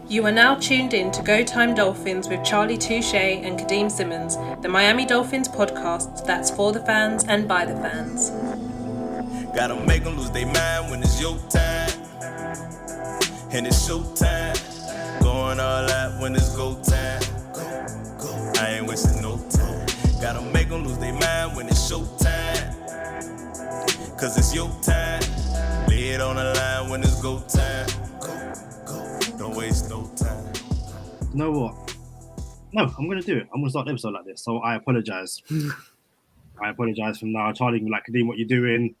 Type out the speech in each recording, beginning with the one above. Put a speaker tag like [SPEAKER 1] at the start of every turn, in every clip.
[SPEAKER 1] You are now tuned in to Go Time Dolphins with Charlie Touche and Kadeem Simmons, the Miami Dolphins podcast that's for the fans and by the fans.
[SPEAKER 2] Gotta make them lose their mind when it's your time. And it's show time. Going all out when it's go time. Go. I ain't wasting no time. Gotta make them lose their mind when it's show time. Cause it's your time. Lay it on the line when it's go time. Go. Don't waste no time.
[SPEAKER 3] You know what? No, I'm going to do it. I'm going to start the episode like this. So I apologize. I apologize from now. Charlie can be like, Kadeem, what you doing?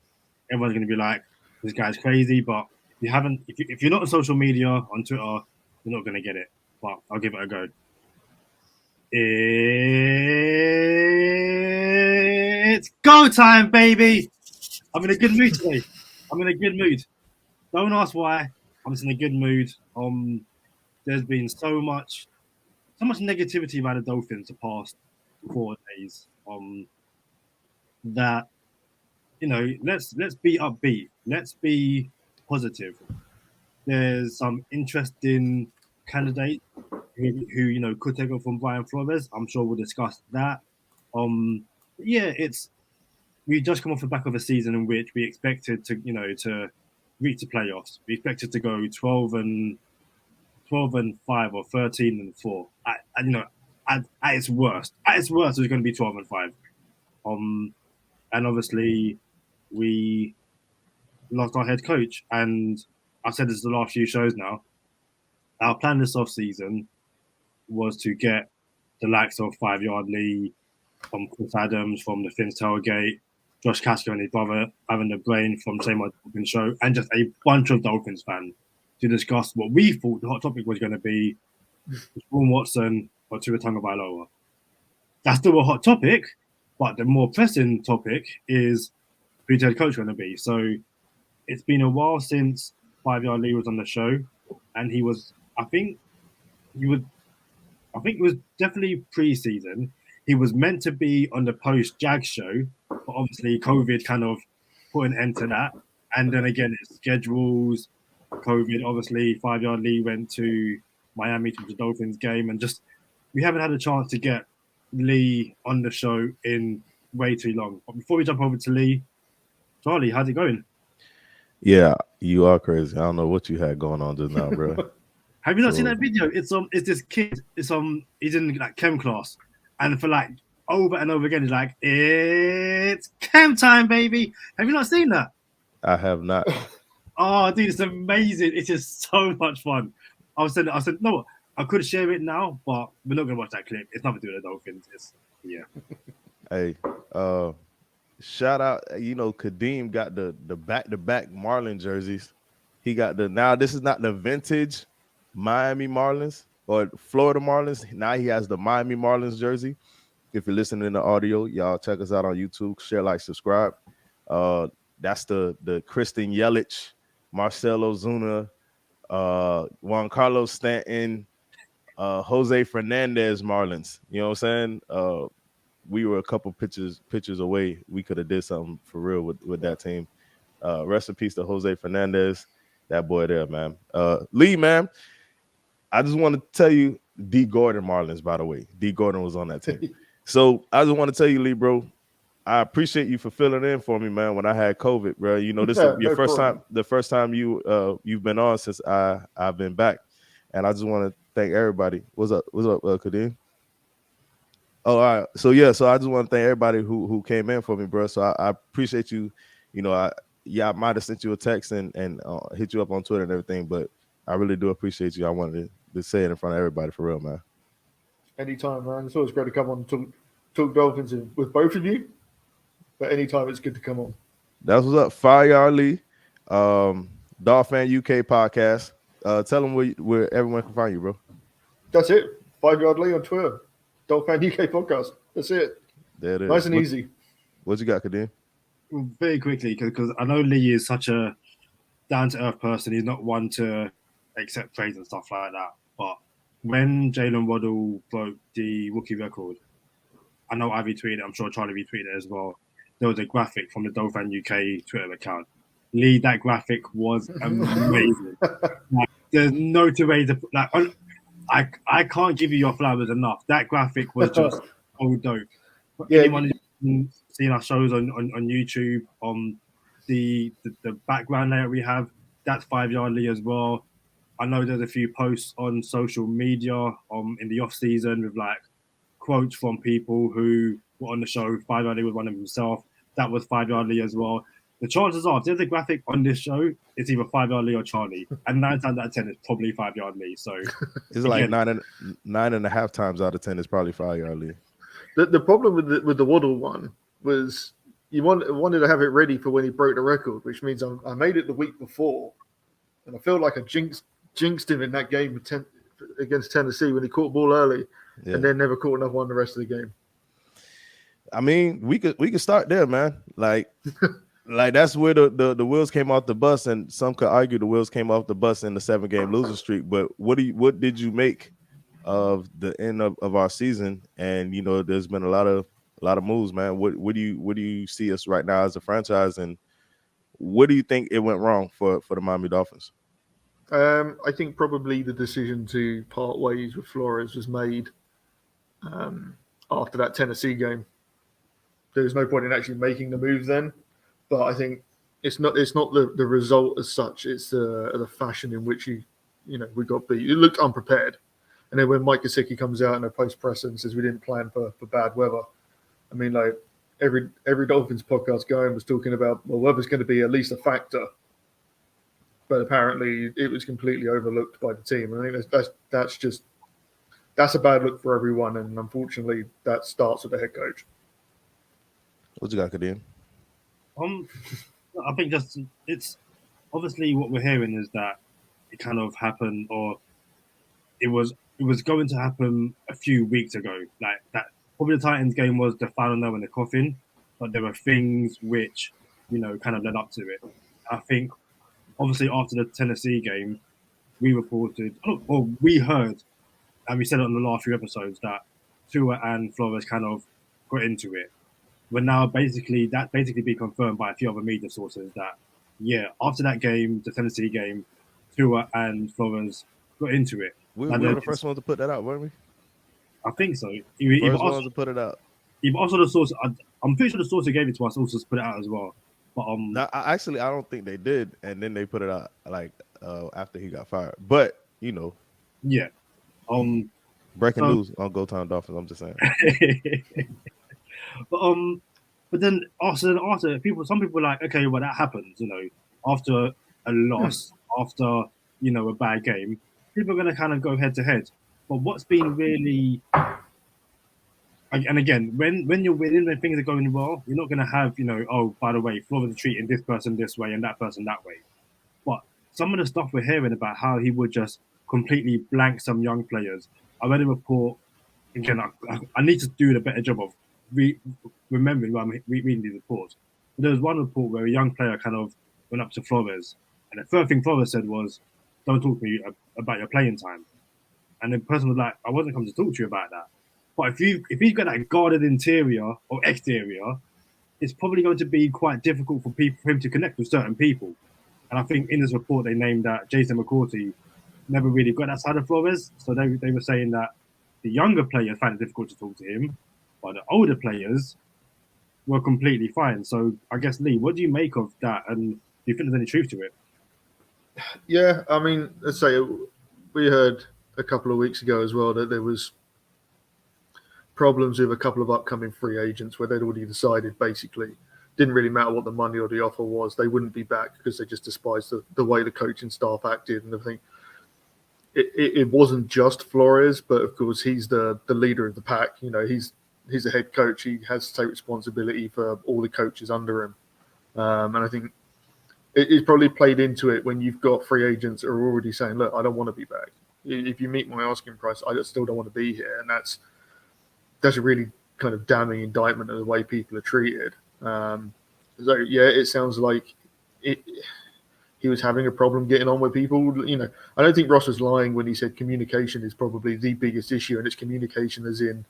[SPEAKER 3] Everyone's going to be like, this guy's crazy. But if you're not on social media, on Twitter, you're not going to get it. But I'll give it a go. It's go time, baby. I'm in a good mood today. I'm in a good mood. Don't ask why. I'm just in a good mood. There's been so much negativity about the Dolphins the past 4 days. That let's be upbeat. Let's be positive. There's some interesting candidates who could take over from Brian Flores. I'm sure we'll discuss that. We just come off the back of a season in which we expected to reach the playoffs. We expected to go 12-5 or 13-4. At its worst, it was going to be 12-5. And obviously we lost our head coach. And I've said this the last few shows now. Our plan this off season was to get the likes of 5YardLee, from Chris Adams, from the Finns Tailgate, Josh Casco and his brother, having the brain from Same Old Dolphins Show, and just a bunch of Dolphins fans to discuss what we thought the hot topic was going to be: Sean Watson or Tua Tagovailoa. That's still a hot topic, but the more pressing topic is who's the head coach going to be. So it's been a while since 5YardLee was on the show, and he was, I think it was definitely pre-season. He was meant to be on the post-Jag show, but obviously COVID kind of put an end to that. And then again, it's schedules, COVID. Obviously, 5YardLee went to Miami to the Dolphins game, and just we haven't had a chance to get Lee on the show in way too long. But before we jump over to Lee, Charlie, how's it going?
[SPEAKER 4] Yeah, you are crazy. I don't know what you had going on just now, bro.
[SPEAKER 3] Have you not seen that video? It's this kid. He's in like chem class, and for like over and over again, he's like, "It's chem time, baby." Have you not seen that?
[SPEAKER 4] I have not.
[SPEAKER 3] Oh, dude, it's amazing. It's just so much fun. I said, no, I could share it now, but we're not gonna watch that clip. It's nothing to do with the Dolphins.
[SPEAKER 4] Hey, shout out. Kadeem got the back-to-back Marlin jerseys. He got now. This is not the vintage Miami Marlins or Florida Marlins. Now he has the Miami Marlins jersey. If you're listening to audio, y'all check us out on YouTube. Share, like, subscribe. That's the Kristen Yelich, Marcelo Zuna, Juan Carlos Stanton, Jose Fernandez Marlins. You know what I'm saying? We were a couple pitchers away. We could have did something for real with that team. Rest in peace to Jose Fernandez. That boy there, man. Lee, man, I just want to tell you, D. Gordon Marlins, by the way. D. Gordon was on that team. So I just want to tell you, Lee, bro, I appreciate you for filling in for me, man, when I had COVID, bro. This is your first time, the first time you've been on since I've been back. And I just want to thank everybody. What's up, Kadeem? Oh, all right. So I just want to thank everybody who came in for me, bro. So I appreciate you. I might have sent you a text and hit you up on Twitter and everything, but I really do appreciate you. I wanted to say it in front of everybody for real, man.
[SPEAKER 5] Anytime, man. It's always great to come on and talk Dolphins with both of you. But anytime, it's good to come on.
[SPEAKER 4] That's what's up. 5YardLee, Dol-Fan UK podcast. Tell them where everyone can find you, bro.
[SPEAKER 5] That's it. 5YardLee on Twitter. Dol-Fan UK podcast. That's it.
[SPEAKER 4] There it is.
[SPEAKER 5] Nice and easy.
[SPEAKER 4] What you got, Kadeem?
[SPEAKER 3] Very quickly, because I know Lee is such a down-to-earth person. He's not one to accept praise and stuff like that. But when Jalen Waddle broke the rookie record, I know I retweeted it. I'm sure Charlie retweeted it as well. There was a graphic from the Dol-Fan UK Twitter account. Lee, that graphic was amazing. there's no two ways to like. I can't give you your flowers enough. That graphic was just so dope. For
[SPEAKER 5] Yeah.
[SPEAKER 3] anyone who's seen our shows on YouTube, the background layout we have, that's 5YardLee as well. I know there's a few posts on social media in the off season with like quotes from people who were on the show. 5YardLee was one of them himself. That was 5YardLee as well. The chances are, if there's a graphic on this show, it's either 5YardLee or Charlie, and 9 times out of 10, it's probably 5YardLee. So
[SPEAKER 4] it's like nine and a half times out of 10 is probably 5YardLee.
[SPEAKER 5] The problem with the Waddle one was you wanted to have it ready for when he broke the record, which means I made it the week before, and I feel like I jinxed him in that game against Tennessee when he caught the ball early, and then never caught enough one the rest of the game.
[SPEAKER 4] I mean, we could start there, man. Like that's where the wheels came off the bus, and some could argue the wheels came off the bus in the 7-game losing streak. But what did you make of the end of our season? And you know, there's been a lot of moves, man. What do you see us right now as a franchise, and what do you think it went wrong for the Miami Dolphins?
[SPEAKER 5] I think probably the decision to part ways with Flores was made after that Tennessee game. There was no point in actually making the move then, but I think it's not the result as such. It's the fashion in which we got beat. It looked unprepared, and then when Mike Gesicki comes out in a post presser and says we didn't plan for bad weather, I mean, like every Dolphins podcast going was talking about, well, weather's going to be at least a factor, but apparently it was completely overlooked by the team. I think that's a bad look for everyone, and unfortunately that starts with the head coach.
[SPEAKER 4] What you got, Kadeem?
[SPEAKER 3] I think it's obviously what we're hearing is that it kind of happened, or it was going to happen a few weeks ago. Like that, probably the Titans game was the final nail in the coffin, but there were things which kind of led up to it. I think obviously after the Tennessee game, we reported, or we heard, and we said it on the last few episodes that Tua and Flores kind of got into it. But now basically be confirmed by a few other media sources that after that game, the Tennessee game, Tua and Flores got into it.
[SPEAKER 4] We were the first ones to put that out, weren't we?
[SPEAKER 3] I think so.
[SPEAKER 4] First ones to put it out.
[SPEAKER 3] Also the source, I'm pretty sure the source who gave it to us also put it out as well. But
[SPEAKER 4] I don't think they did, and then they put it out like after he got fired. But
[SPEAKER 3] yeah.
[SPEAKER 4] Breaking news on Go Time Dolphins. I'm just saying.
[SPEAKER 3] But then after some people were like, okay, well that happens, after a loss, after a bad game, people are going to kind of go head to head. But what's been really, and again, when you're winning, when things are going well, you're not going to have oh, by the way, Flores is treating this person this way and that person that way. But some of the stuff we're hearing about how he would just completely blank some young players. I read a report. Again, I need to do a better job of remembering while I'm reading these reports. But there was one report where a young player kind of went up to Flores, and the first thing Flores said was, "Don't talk to me about your playing time." And the person was like, "I wasn't coming to talk to you about that." But if you've got that guarded interior or exterior, it's probably going to be quite difficult for him to connect with certain people. And I think in this report they named that Jason McCourty never really got that side of Flores, so they were saying that the younger players found it difficult to talk to him, but the older players were completely fine. So I guess, Lee, what do you make of that? And do you think there's any truth to it?
[SPEAKER 5] Yeah, I mean, let's say we heard a couple of weeks ago as well that there was problems with a couple of upcoming free agents where they'd already decided basically didn't really matter what the money or the offer was, they wouldn't be back because they just despised the way the coaching staff acted and everything. It wasn't just Flores, but of course he's the leader of the pack. He's a head coach. He has to take responsibility for all the coaches under him. And I think it probably played into it when you've got free agents that are already saying, look, I don't want to be back. If you meet my asking price, I still don't want to be here. And that's a really kind of damning indictment of the way people are treated. So, yeah, it sounds like he was having a problem getting on with people. I don't think Ross was lying when he said communication is probably the biggest issue, and it's communication as in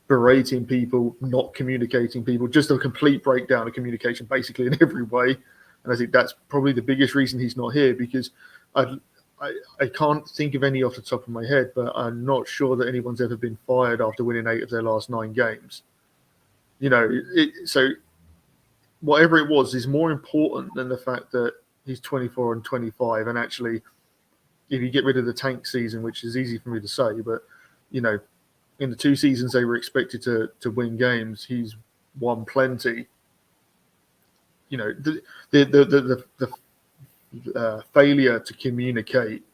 [SPEAKER 5] berating people, not communicating people, just a complete breakdown of communication basically in every way. And I think that's probably the biggest reason he's not here, because I can't think of any off the top of my head, but I'm not sure that anyone's ever been fired after winning 8 of their last 9 games. So whatever it was is more important than the fact that he's 24 and 25. And actually, if you get rid of the tank season, which is easy for me to say, but, in the 2 seasons they were expected to win games, he's won plenty. The failure to communicate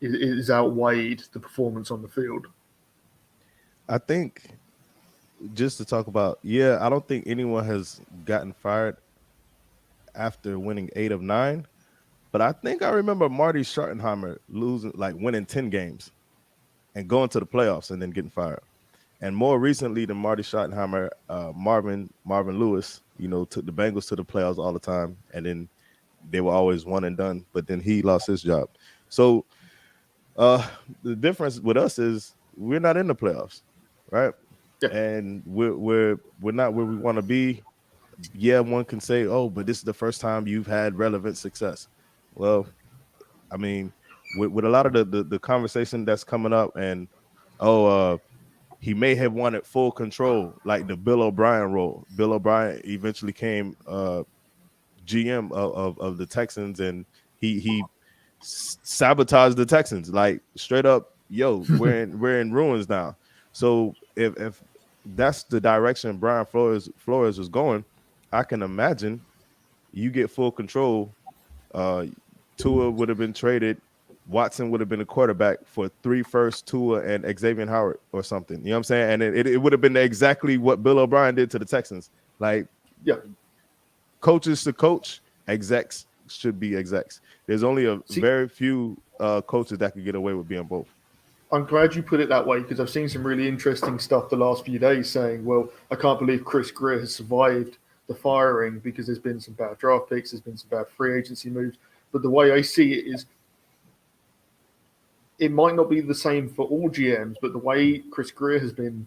[SPEAKER 5] is outweighed the performance on the field.
[SPEAKER 4] I think, just to talk about, I don't think anyone has gotten fired after winning 8 of 9, but I think I remember Marty Schottenheimer winning 10 games and going to the playoffs and then getting fired. And more recently than Marty Schottenheimer, Marvin Lewis, took the Bengals to the playoffs all the time, and then they were always one and done, but then he lost his job. So the difference with us is we're not in the playoffs, right? Yeah. And we're not where we want to be. Yeah, one can say, oh, but this is the first time you've had relevant success. Well, I mean, with a lot of the conversation that's coming up, and he may have wanted full control, like the Bill O'Brien role. Bill O'Brien eventually came GM of the Texans, and he sabotaged the Texans, like straight up. Yo, we're in ruins now. So if that's the direction Brian Flores was going, I can imagine you get full control. Tua would have been traded. Watson would have been a quarterback for 3 firsts, Tua and Xavier Howard or something. You know what I'm saying? And it would have been exactly what Bill O'Brien did to the Texans. Like, coaches to coach, execs should be execs. There's only very few coaches that could get away with being both.
[SPEAKER 5] I'm glad you put it that way, because I've seen some really interesting stuff the last few days saying, well, I can't believe Chris Grier has survived the firing because there's been some bad draft picks, there's been some bad free agency moves. But the way I see it is, it might not be the same for all GMs, but the way Chris Grier has been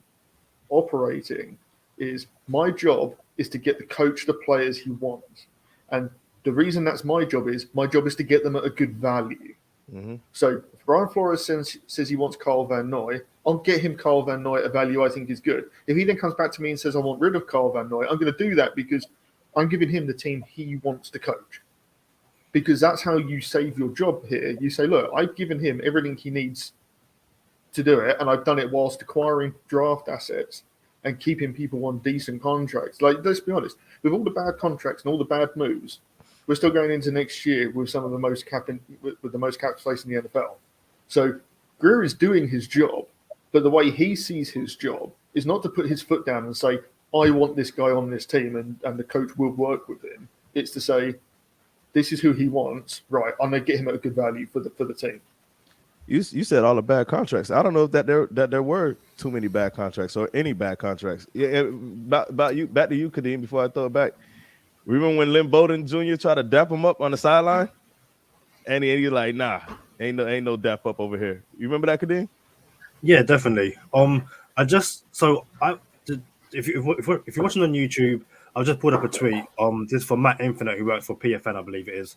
[SPEAKER 5] operating is, my job is to get the coach the players he wants. And the reason that's my job is to get them at a good value. Mm-hmm. So if Brian Flores says he wants Carl Van Noy, I'll get him Carl Van Noy at a value I think is good. If he then comes back to me and says I want rid of Carl Van Noy, I'm going to do that because I'm giving him the team he wants to coach. Because that's how you save your job here. You say, look, I've given him everything he needs to do it, and I've done it whilst acquiring draft assets and keeping people on decent contracts. Like, let's be honest, with all the bad contracts and all the bad moves, we're still going into next year with some of the most with the most cap space in the NFL. So Grier is doing his job, but the way he sees his job is not to put his foot down and say, I want this guy on this team and the coach will work with him. It's to say, this is who he wants. Right, I'm going to get him at a good value for the team.
[SPEAKER 4] You said all the bad contracts. I don't know if that there were too many bad contracts or any bad contracts. Yeah, about you, back to you, Kadeem, before I throw it back. Remember when Lynn Bowden Jr. tried to dap him up on the sideline? And he's like, nah, ain't no dap up over here. You remember that, Kadeem?
[SPEAKER 3] Yeah, definitely. If you're watching on YouTube, I'll just put up a tweet. This is from Matt Infinite, who works for PFN, I believe it is.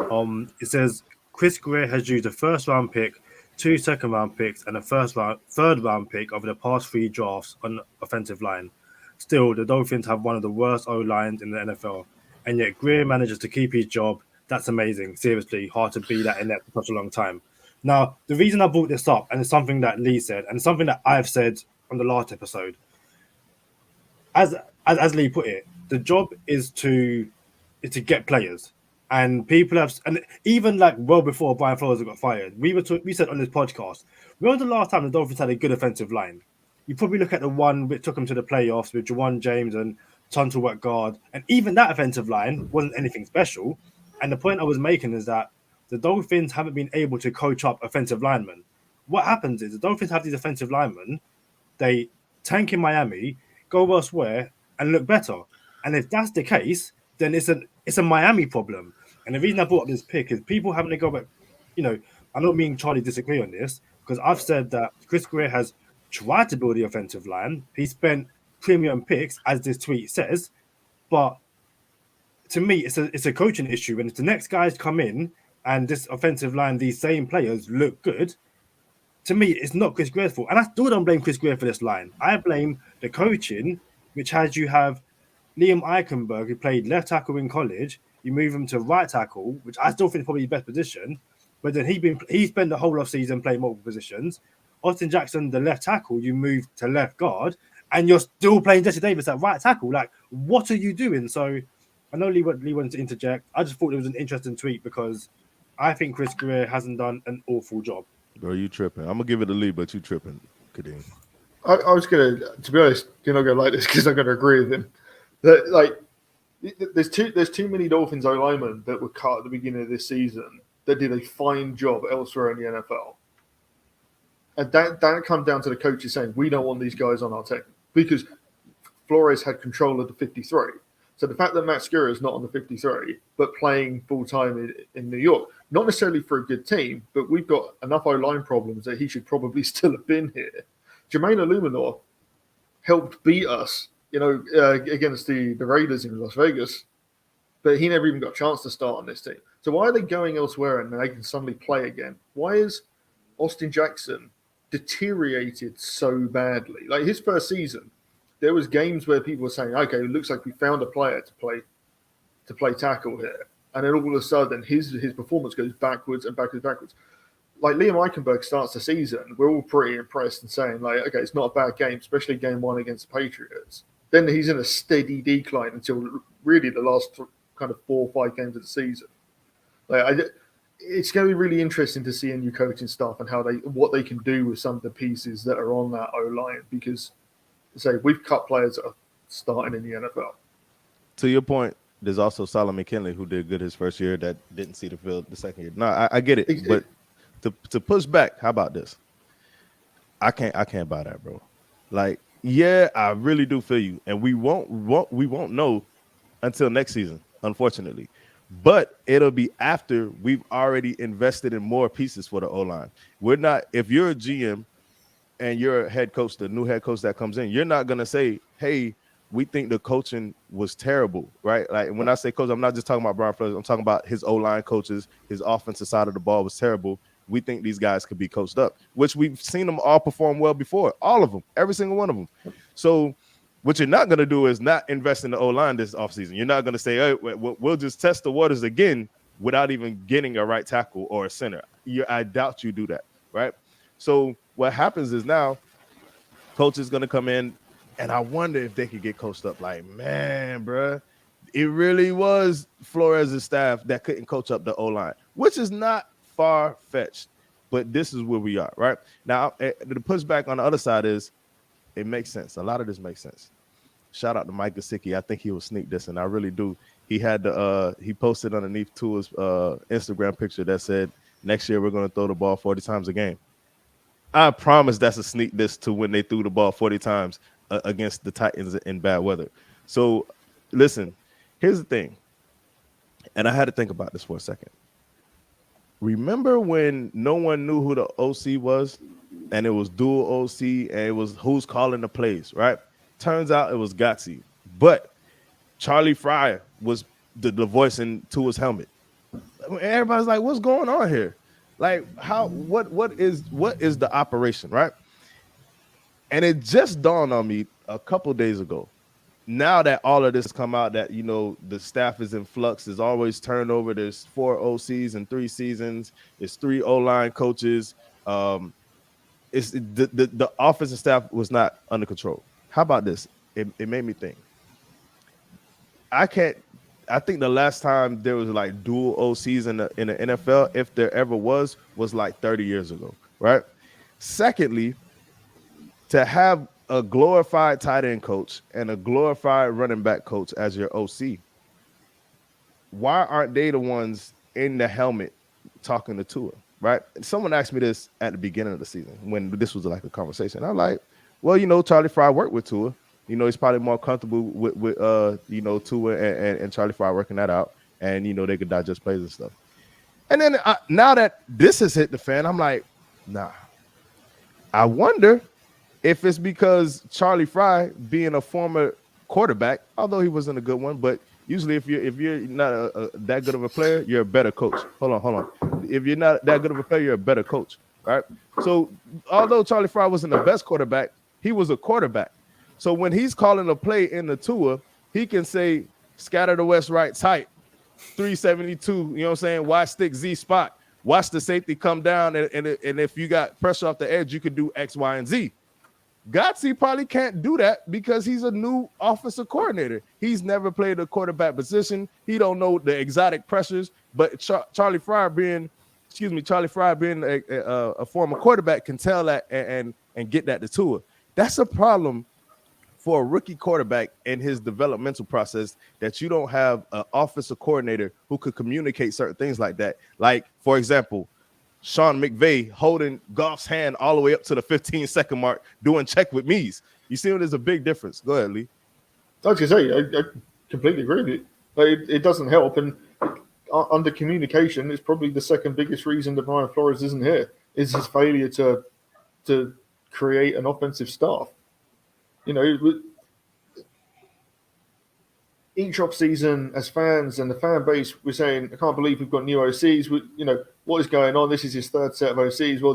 [SPEAKER 3] It says Chris Grier has used a first-round pick, 2 second-round picks, and a third-round pick over the past 3 drafts on the offensive line. Still, the Dolphins have one of the worst O-lines in the NFL, and yet Grier manages to keep his job. That's amazing. Seriously, hard to be that inept for such a long time. Now, the reason I brought this up, and it's something that Lee said, and it's something that I've said on the last episode, as Lee put it, the job is to get players, and people have, and even like well before Brian Flores got fired, we said on this podcast, when was the last time the Dolphins had a good offensive line? You probably look at the one which took them to the playoffs with Juwan James and Tunsil at guard, and even that offensive line wasn't anything special. And the point I was making is that the Dolphins haven't been able to coach up offensive linemen. What happens is the Dolphins have these offensive linemen, they tank in Miami, go elsewhere, and look better. And if that's the case, then it's a Miami problem. And the reason I brought up this pick is people having to go back. I'm not me and Charlie disagree on this, because I've said that Chris Grier has tried to build the offensive line. He spent premium picks, as this tweet says, but to me, it's a coaching issue. And if the next guys come in and this offensive line, these same players look good, to me, it's not Chris Grier's fault. And I still don't blame Chris Grier for this line. I blame the coaching, which has you have Liam Eichenberg, who played left tackle in college. You move him to right tackle, which I still think is probably the best position. But then he spent the whole off season playing multiple positions. Austin Jackson, the left tackle, you move to left guard, and you're still playing Jesse Davis at right tackle. Like, what are you doing? So I know Lee wanted to interject. I just thought it was an interesting tweet because I think Chris Grier hasn't done an awful job.
[SPEAKER 4] Bro, you tripping. I'm gonna give it a Lee, but you tripping, Kadeem.
[SPEAKER 5] I was to be honest, you're not gonna like this because I'm gonna agree with him. That like there's too many Dolphins O linemen that were cut at the beginning of this season that did a fine job elsewhere in the NFL. And that comes down to the coaches saying, we don't want these guys on our team because Flores had control of the 53. So the fact that Matt Skura is not on the 53, but playing full-time in New York, not necessarily for a good team, but we've got enough O-line problems that he should probably still have been here. Jermaine Illuminor helped beat us, against the Raiders in Las Vegas, but he never even got a chance to start on this team. So why are they going elsewhere and they can suddenly play again? Why is Austin Jackson deteriorated so badly? Like his first season, there was games where people were saying, okay, it looks like we found a player to play tackle here. And then all of a sudden his performance goes backwards and backwards. Like Liam Eichenberg starts the season, we're all pretty impressed and saying, like, okay, it's not a bad game, especially game one against the Patriots. Then he's in a steady decline until really the last kind of 4 or 5 games of the season. It's going to be really interesting to see a new coaching staff and what they can do with some of the pieces that are on that O-line because, we've cut players that are starting in the NFL.
[SPEAKER 4] To your point, there's also Solomon McKinley who did good his first year that didn't see the field the second year. No, I get it, but to push back, how about this? I can't buy that, bro. Like, yeah, I really do feel you, and we won't know until next season, unfortunately. But it'll be after we've already invested in more pieces for the O-line. We're not, if you're a GM and you're a head coach, the new head coach that comes in, you're not going to say, hey, we think the coaching was terrible, right? Like when I say coach, I'm not just talking about Brian Flores. I'm talking about his O-line coaches, his offensive side of the ball was terrible. We think these guys could be coached up, which we've seen them all perform well before. All of them, every single one of them. So what you're not going to do is not invest in the O-line this offseason. You're not going to say, hey, we'll just test the waters again without even getting a right tackle or a center. I doubt you do that, right? So what happens is now coach is going to come in, and I wonder if they could get coached up. Like, man, bro, it really was Flores' staff that couldn't coach up the O-line, which is not far-fetched, but this is where we are, right? Now, the pushback on the other side is it makes sense. A lot of this makes sense. Shout out to Mike Gesicki. I think he was sneak dissing. I really do. He had he posted underneath Tua's Instagram picture that said, next year we're going to throw the ball 40 times a game. I promise that's a sneak diss to when they threw the ball 40 times against the Titans in bad weather. So, listen, here's the thing. And I had to think about this for a second. Remember when no one knew who the OC was and it was dual OC and it was who's calling the plays, right? Turns out it was Gotze. But Charlie Fryer was the voice in Tua's helmet. Everybody's like, what's going on here? Like, what is the operation, right? And it just dawned on me a couple days ago. Now that all of this has come out, that the staff is in flux, there's always turnover. There's 4 OCs in 3 seasons. It's 3 O-line coaches. It's the offensive staff was not under control. How about this? It made me think. I think the last time there was like dual OCs in the NFL, if there ever was like 30 years ago, right? Secondly, to have a glorified tight end coach and a glorified running back coach as your OC, why aren't they the ones in the helmet talking to Tua, right? Someone asked me this at the beginning of the season when this was like a conversation. I'm like, well, Charlie Frye worked with Tua. He's probably more comfortable with Tua and Charlie Frye working that out, and they could digest plays and stuff. And then now that this has hit the fan, I'm like, nah. I wonder if it's because Charlie Frye, being a former quarterback, although he wasn't a good one, but Usually, if you're not that good of a player, you're a better coach. Hold on. If you're not that good of a player, you're a better coach, right? So, although Charlie Frye wasn't the best quarterback, he was a quarterback. So when he's calling a play in the tour, he can say scatter the west right tight, 372. You know what I'm saying? Y stick Z spot. Watch the safety come down, and if you got pressure off the edge, you could do X, Y, and Z. Gotsey probably can't do that because he's a new offensive coordinator. He's never played a quarterback position. He don't know the exotic pressures. But Charlie Frye being a former quarterback can tell that and get that to Tua. That's a problem for a rookie quarterback in his developmental process, that you don't have an offensive coordinator who could communicate certain things like that. Like, for example, Sean McVay holding Goff's hand all the way up to the 15-second mark, doing check with me's. You see, there's a big difference. Go ahead, Lee.
[SPEAKER 5] I was going to say, I completely agree with you. It doesn't help. And under communication, it's probably the second biggest reason that Brian Flores isn't here, is his failure to create an offensive staff. You know, each off season, as fans and the fan base, we're saying, I can't believe we've got new OCs. What is going on? This is his third set of OCs. Well,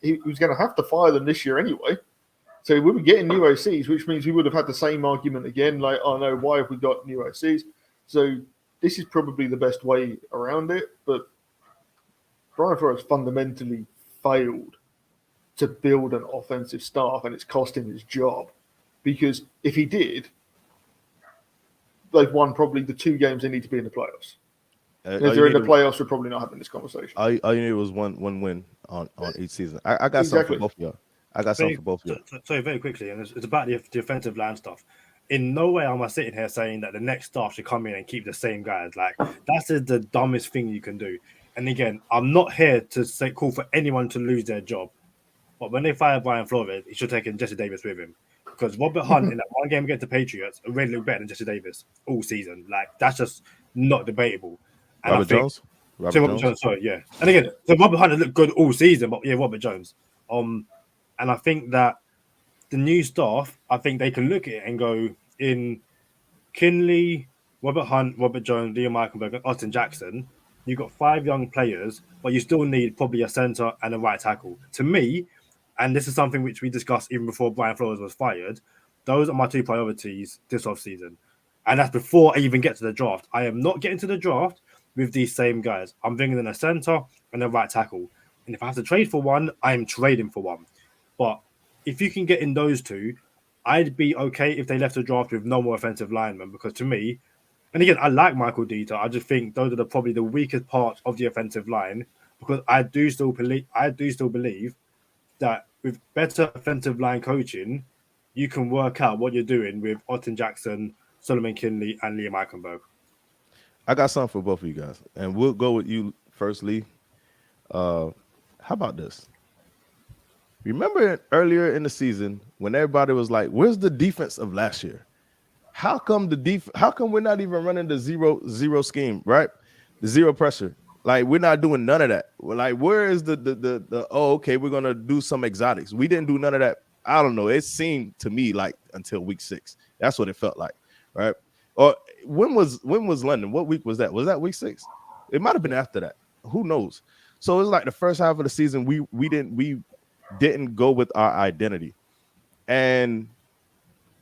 [SPEAKER 5] he was going to have to fire them this year anyway. So we were getting new OCs, which means we would have had the same argument again, like, oh no, why have we got new OCs? So this is probably the best way around it. But Brian Flores fundamentally failed to build an offensive staff, and it's cost him his job. Because if he did, they've won probably the 2 games they need to be in the playoffs. If they're in the playoffs, we're probably not having this conversation.
[SPEAKER 4] All you need was one win on each season. I got something for both of y'all.
[SPEAKER 3] So very quickly, and it's about the offensive line stuff. In no way am I sitting here saying that the next staff should come in and keep the same guys. Like, that's the dumbest thing you can do. And again, I'm not here to call for anyone to lose their job. But when they fire Brian Flores, he should have taken Jesse Davis with him. Because Robert Hunt in that one game against the Patriots already looked better than Jesse Davis all season. Like, that's just not debatable. And
[SPEAKER 4] Robert Jones?
[SPEAKER 3] Robert Jones, sorry, yeah. And again, so Robert Hunt has looked good all season, but yeah, Robert Jones. And I think that the new staff, I think they can look at it and go, in Kinley, Robert Hunt, Robert Jones, Liam Eichenberg, and Austin Jackson, you've got 5 young players, but you still need probably a center and a right tackle. To me, and this is something which we discussed even before Brian Flores was fired, those are my 2 priorities this offseason. And that's before I even get to the draft. I am not getting to the draft with these same guys. I'm bringing in a center and a right tackle. And if I have to trade for one, I'm trading for one. But if you can get in those 2, I'd be okay if they left the draft with no more offensive linemen, because to me, and again, I like Michael Dieter. I just think those are probably the weakest parts of the offensive line, because I do still believe that with better offensive line coaching, you can work out what you're doing with Austin Jackson, Solomon Kinley, and Liam Eichenberg.
[SPEAKER 4] I got something for both of you guys, and we'll go with you first, Lee. How about this? Remember earlier in the season when everybody was like, "Where's the defense of last year? How come we're not even running the zero scheme, right? The zero pressure. Like, we're not doing none of that. We're like, where is the okay, we're gonna do some exotics. We didn't do none of that. I don't know. It seemed to me like until week 6. That's what it felt like, right? Or when was London? What week was that? Was that week 6? It might have been after that. Who knows? So it's like the first half of the season, we didn't go with our identity. And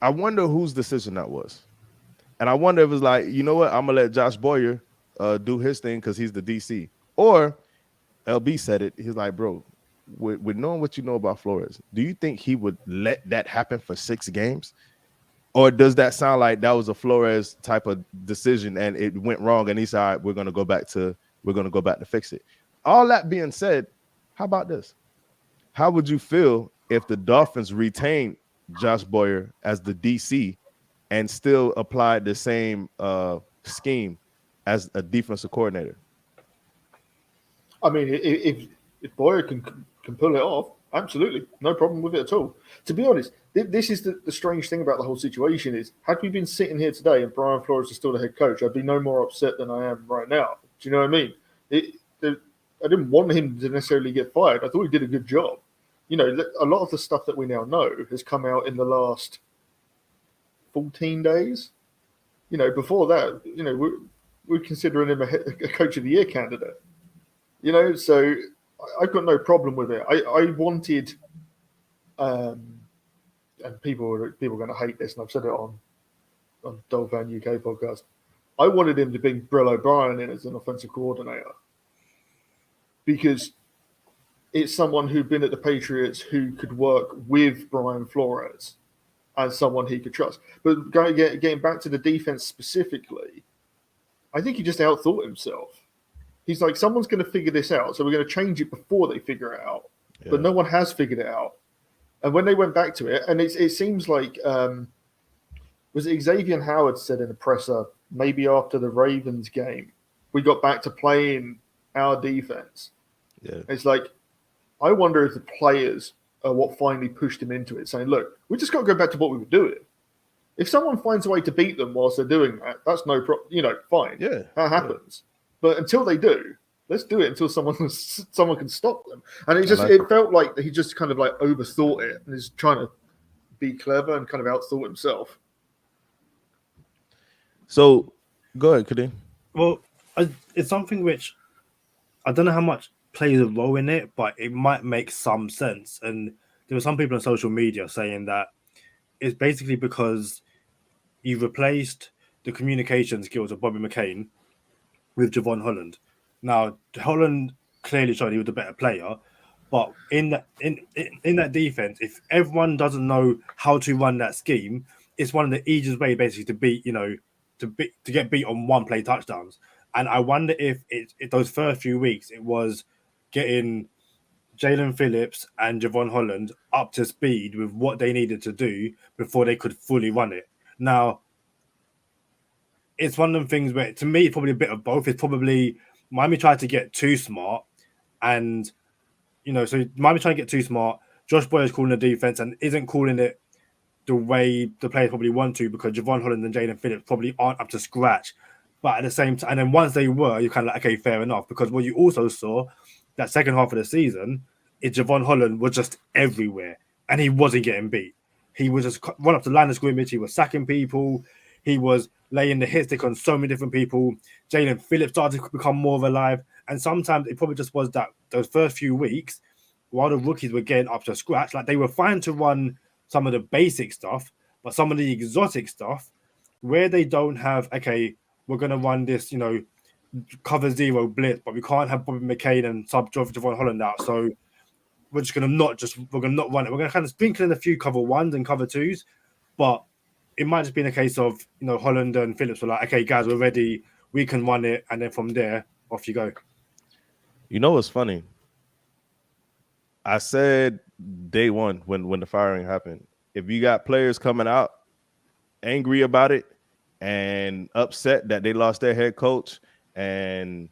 [SPEAKER 4] I wonder whose decision that was. And I wonder if it was like, you know what, I'm gonna let Josh Boyer do his thing because he's the DC. Or LB said it. He's like, bro, with knowing what you know about Flores, do you think he would let that happen for 6 games? Or does that sound like that was a Flores type of decision and it went wrong and he said, all right, we're gonna go back to fix it? All that being said, how about this? How would you feel if the Dolphins retained Josh Boyer as the DC and still applied the same scheme as a defensive coordinator?
[SPEAKER 5] I mean, if Boyer can pull it off, absolutely, no problem with it at all. To be honest, this is the strange thing about the whole situation is, had we been sitting here today and Brian Flores is still the head coach, I'd be no more upset than I am right now. Do you know what I mean? I didn't want him to necessarily get fired. I thought he did a good job. You know, a lot of the stuff that we now know has come out in the last 14 days. before that, we're considering him a coach of the year candidate. So I've got no problem with it. I wanted, and people are going to hate this, and I've said it on Dol-Fan UK podcast. I wanted him to bring Brill O'Brien in as an offensive coordinator because it's someone who'd been at the Patriots who could work with Brian Flores as someone he could trust. But getting back to the defense specifically, I think he just outthought himself. He's like, someone's going to figure this out, so we're going to change it before they figure it out. Yeah. But no one has figured it out. And when they went back to it, and it seems like was it Xavier Howard said in the presser, maybe after the Ravens game, we got back to playing our defense.
[SPEAKER 4] Yeah.
[SPEAKER 5] It's like, I wonder if the players are what finally pushed him into it, saying, look, we just got to go back to what we were doing. If someone finds a way to beat them whilst they're doing that, that's no problem. Fine.
[SPEAKER 4] Yeah.
[SPEAKER 5] That happens. But until they do, let's do it until someone can stop them. And it felt like he just kind of like overthought it and is trying to be clever and kind of outthought himself.
[SPEAKER 4] So go ahead, Kadeem.
[SPEAKER 3] Well, it's something which I don't know how much plays a role in it, but it might make some sense. And there were some people on social media saying that it's basically because you've replaced the communication skills of Bobby McCain with Javon Holland. Now, Holland clearly showed he was a better player, but in that defense, if everyone doesn't know how to run that scheme, it's one of the easiest ways basically to beat, to get beat on one play touchdowns. And I wonder if those first few weeks it was getting Jalen Phillips and Javon Holland up to speed with what they needed to do before they could fully run it. Now, it's one of them things where, to me, it's probably a bit of both. It's probably Miami tried to get too smart, and so Miami trying to get too smart. Josh Boyer's calling the defense and isn't calling it the way the players probably want to, because Javon Holland and Jalen Phillips probably aren't up to scratch. But at the same time, and then once they were, you're kind of like, okay, fair enough. Because what you also saw that second half of the season is Javon Holland was just everywhere, and he wasn't getting beat. He was just run up the line of scrimmage. He was sacking people. He was laying the hit stick on so many different people. Jalen Phillips started to become more alive. And sometimes it probably just was that those first few weeks, while the rookies were getting up to scratch, like they were fine to run some of the basic stuff, but some of the exotic stuff, where they don't have, okay, we're going to run this, cover zero blitz, but we can't have Bobby McCain and sub Javon Holland out. So we're going to not run it. We're going to kind of sprinkle in a few cover ones and cover twos, but it might just be a case of, Holland and Phillips were like, okay, guys, we're ready. We can run it. And then from there, off you go.
[SPEAKER 4] You know what's funny? I said day one when the firing happened, if you got players coming out angry about it and upset that they lost their head coach and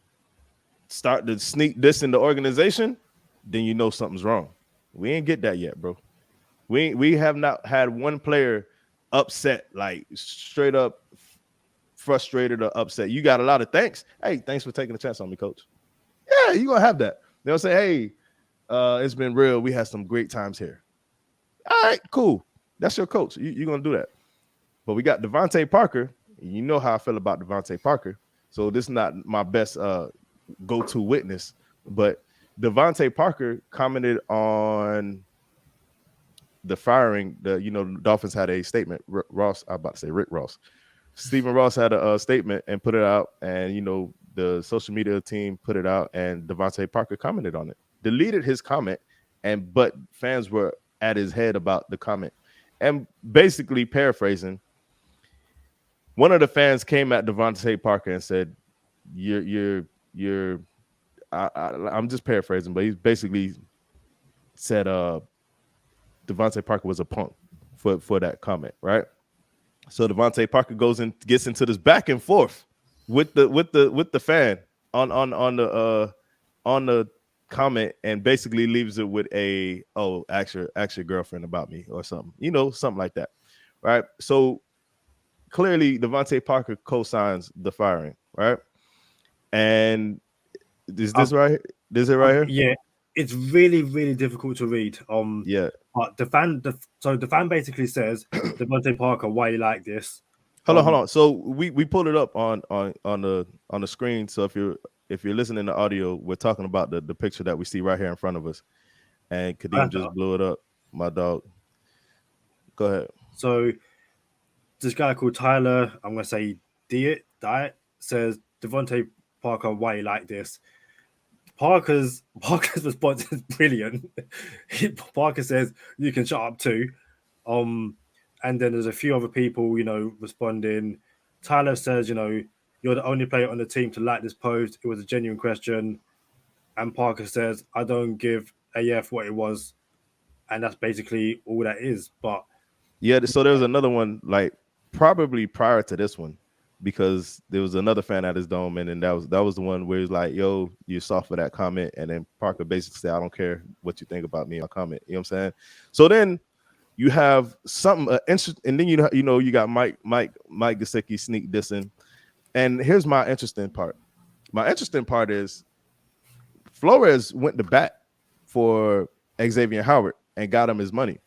[SPEAKER 4] start to sneak this in the organization, then you know something's wrong. We ain't get that yet, bro. We have not had one player upset, like straight up frustrated or upset. You got a lot of thanks. Hey, thanks for taking a chance on me, coach. Yeah, you're going to have that. They'll say, hey, it's been real. We had some great times here. All right, cool. That's your coach. You're going to do that. But we got Devontae Parker. You know how I feel about Devontae Parker. So this is not my best go-to witness. But Devontae Parker commented on the firing. The Dolphins had a statement. Rick Ross. Stephen Ross had a statement and put it out. And, the social media team put it out. And Devontae Parker commented on it. Deleted his comment, but fans were at his head about the comment. And basically paraphrasing, one of the fans came at Devontae Parker and said, I'm just paraphrasing, but he basically said Devontae Parker was a punk for that comment, right? So Devontae Parker goes and gets into this back and forth with the fan on the comment, and basically leaves it with ask your girlfriend about me or something, something like that, right? So clearly Devontae Parker co-signs the firing, right? And is this right? Is it right here?
[SPEAKER 3] Yeah, it's really, really difficult to read.
[SPEAKER 4] Yeah.
[SPEAKER 3] But the fan basically says, Devontae Parker, why you like this?
[SPEAKER 4] Hold on. So we pulled it up on the screen. So if you're listening to audio, we're talking about the picture that we see right here in front of us. And Kadeem just blew it up. My dog. Go ahead.
[SPEAKER 3] So this guy called Tyler, I'm gonna say Diet, says Devontae Parker, why you like this? Parker's response is brilliant. Parker says you can shut up too. And then there's a few other people, responding. Tyler says, you're the only player on the team to like this post. It was a genuine question. And Parker says, I don't give a F what it was. And that's basically all that is. But
[SPEAKER 4] yeah, so there was another one, like probably prior to this one, because there was another fan at his dome, and that was the one where he's like, yo, you're soft for that comment. And then Parker basically said, I don't care what you think about me in my comment. You know what I'm saying? So then you have something interesting, and then you got Mike Gesicki sneak dissing. And here's my interesting part. My interesting part is Flores went to bat for Xavier Howard and got him his money.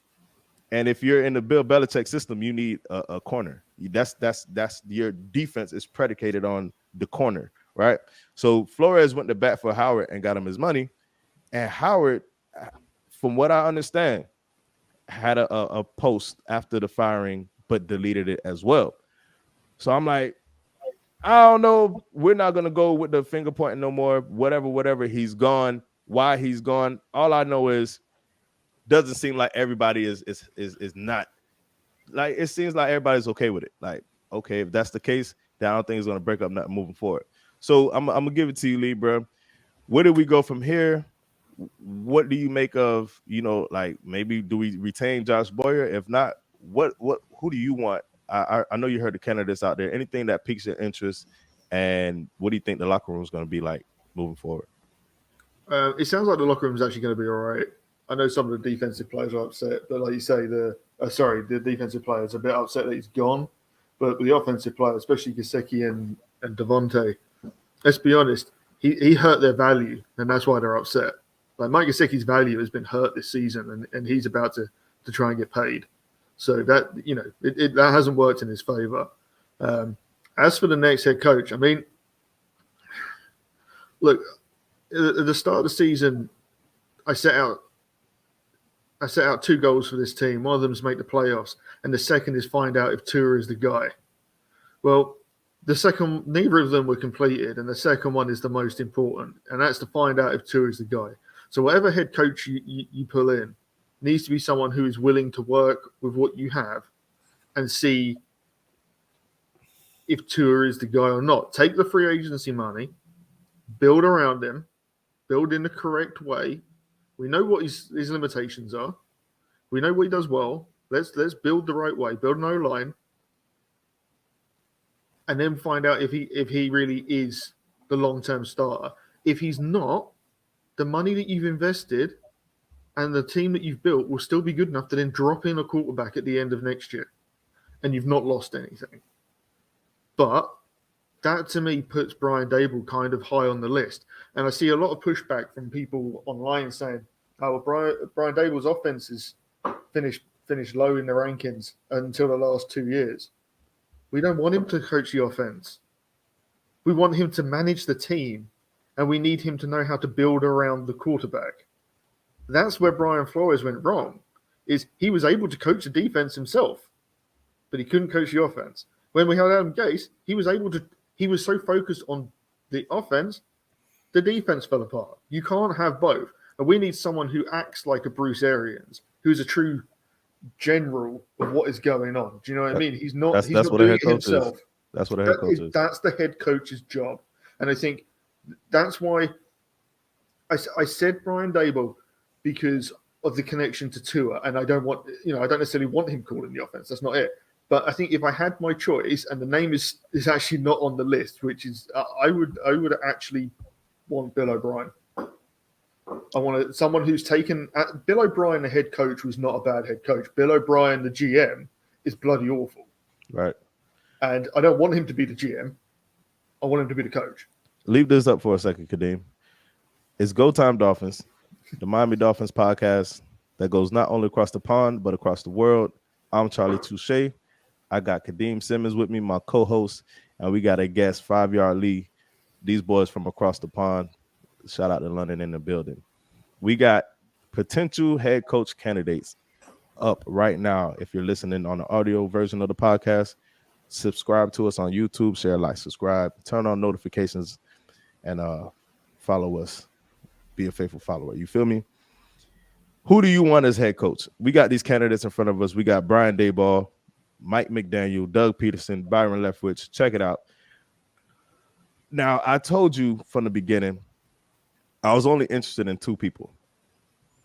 [SPEAKER 4] And if you're in the Bill Belichick system, you need a corner. That's your defense is predicated on the corner, right? So Flores went to bat for Howard and got him his money. And Howard, from what I understand, had a post after the firing, but deleted it as well. So I'm like, I don't know. We're not gonna go with the finger pointing no more. Whatever. He's gone. Why he's gone? All I know is, doesn't seem like everybody is not, like, it seems like everybody's okay with it. Like, okay, if that's the case, then I don't think it's gonna break up nothing moving forward. So I'm gonna give it to you, Lee, bro. Where do we go from here? What do you make of, like, maybe do we retain Josh Boyer? If not, who do you want? I know you heard the candidates out there. Anything that piques your interest, and what do you think the locker room is going to be like moving forward?
[SPEAKER 5] It sounds like the locker room is actually going to be all right. I know some of the defensive players are upset, but like you say, the defensive players are a bit upset that he's gone. But the offensive players, especially Gesicki and Devontae, let's be honest, he hurt their value, and that's why they're upset. Like, Mike Gesicki's value has been hurt this season, and he's about to try and get paid. So that, that hasn't worked in his favor. As for the next head coach, I mean, look, at the start of the season, I set out 2 goals for this team. One of them is make the playoffs, and the second is find out if Tua is the guy. Well, neither of them were completed, and the second one is the most important, and that's to find out if Tua is the guy. So whatever head coach you pull in needs to be someone who is willing to work with what you have and see if Tua is the guy or not. Take the free agency money, build around him, build in the correct way. We know what his limitations are. We know what he does well. Let's build the right way, build an O-line, and then find out if he really is the long-term starter. If he's not, the money that you've invested and the team that you've built will still be good enough to then drop in a quarterback at the end of next year, and you've not lost anything. But that, to me, puts Brian Daboll kind of high on the list. And I see a lot of pushback from people online saying, oh, well, Brian Daboll's offense is finished low in the rankings until the last 2 years. We don't want him to coach the offense. We want him to manage the team, and we need him to know how to build around the quarterback. That's where Brian Flores went wrong, is he was able to coach the defense himself, but he couldn't coach the offense. When we had Adam Gase, he was so focused on the offense, the defense fell apart. You can't have both. And we need someone who acts like a Bruce Arians, who's a true general of what is going on. Do you know what I mean? He's not doing it himself.
[SPEAKER 4] That's what a head coach is.
[SPEAKER 5] That's the head coach's job. And I think that's why I said Brian Daboll, because of the connection to Tua, and I don't necessarily want him calling the offense. That's not it. But I think if I had my choice, and the name is actually not on the list, which is I would actually want Bill O'Brien. I want someone who's taken Bill O'Brien, the head coach, was not a bad head coach. Bill O'Brien, the GM, is bloody awful.
[SPEAKER 4] Right.
[SPEAKER 5] And I don't want him to be the GM. I want him to be the coach.
[SPEAKER 4] Leave this up for a second, Kadeem. It's Go Time Dolphins, the Miami Dolphins podcast that goes not only across the pond, but across the world. I'm Charlie Touche. I got Kadeem Simmons with me, my co-host, and we got a guest, 5YardLee. These boys from across the pond. Shout out to London in the building. We got potential head coach candidates up right now. If you're listening on the audio version of the podcast, subscribe to us on YouTube, share, like, subscribe, turn on notifications, and follow us. Be a faithful follower. You feel me? Who do you want as head coach? We got these candidates in front of us. We got Brian Daboll, Mike McDaniel, Doug Peterson, Byron Leftwich. Check it out. Now, I told you from the beginning, I was only interested in two people.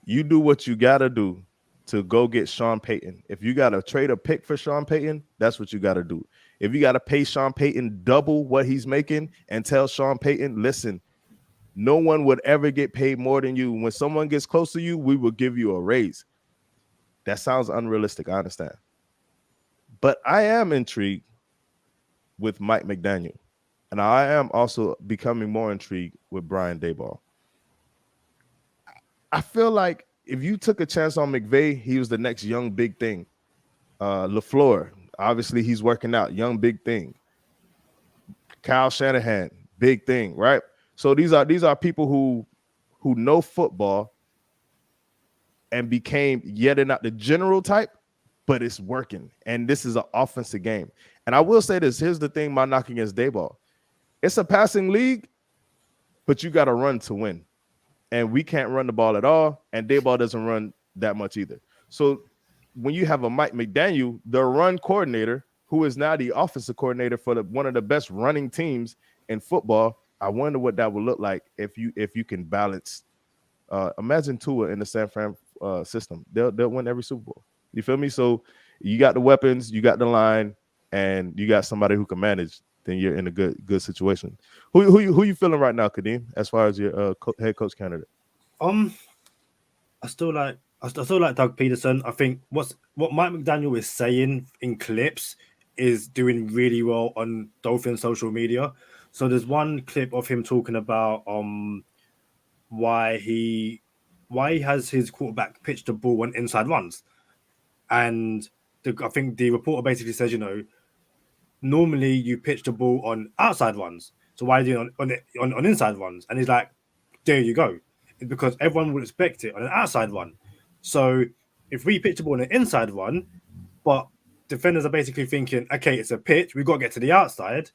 [SPEAKER 4] You do what you got to do to go get Sean Payton. If you got to trade a pick for Sean Payton, that's what you got to do. If you got to pay Sean Payton double what he's making and tell Sean Payton, listen, no one would ever get paid more than you. When someone gets close to you, we will give you a raise. That sounds unrealistic. I understand. But I am intrigued with Mike McDaniel. And I am also becoming more intrigued with Brian Daboll. I feel like if you took a chance on McVay, he was the next young big thing. LaFleur, obviously he's working out, young big thing. Kyle Shanahan, big thing, right? So these are people who know football and became, yeah, they're not the general type, but it's working. And this is an offensive game. And I will say this, here's the thing, my knock against Daboll. It's a passing league, but you got to run to win. And we can't run the ball at all, and Daboll doesn't run that much either. So when you have a Mike McDaniel, the run coordinator, who is now the offensive coordinator for one of the best running teams in football, I wonder what that would look like if you can balance. Imagine Tua in the San Fran system. They'll win every Super Bowl. You feel me? So you got the weapons, you got the line, and you got somebody who can manage. Then you're in a good situation. Who you feeling right now, Kadeem, as far as your head coach candidate?
[SPEAKER 3] I still like Doug Peterson. I think what Mike McDaniel is saying in clips is doing really well on Dolphin social media. So there's one clip of him talking about why he has his quarterback pitch the ball on inside runs, and I think the reporter basically says, normally you pitch the ball on outside runs. So why are you doing on inside runs? And he's like, there you go. It's because everyone would expect it on an outside run. So if we pitch the ball on an inside run, but defenders are basically thinking, okay, it's a pitch, we've got to get to the outside,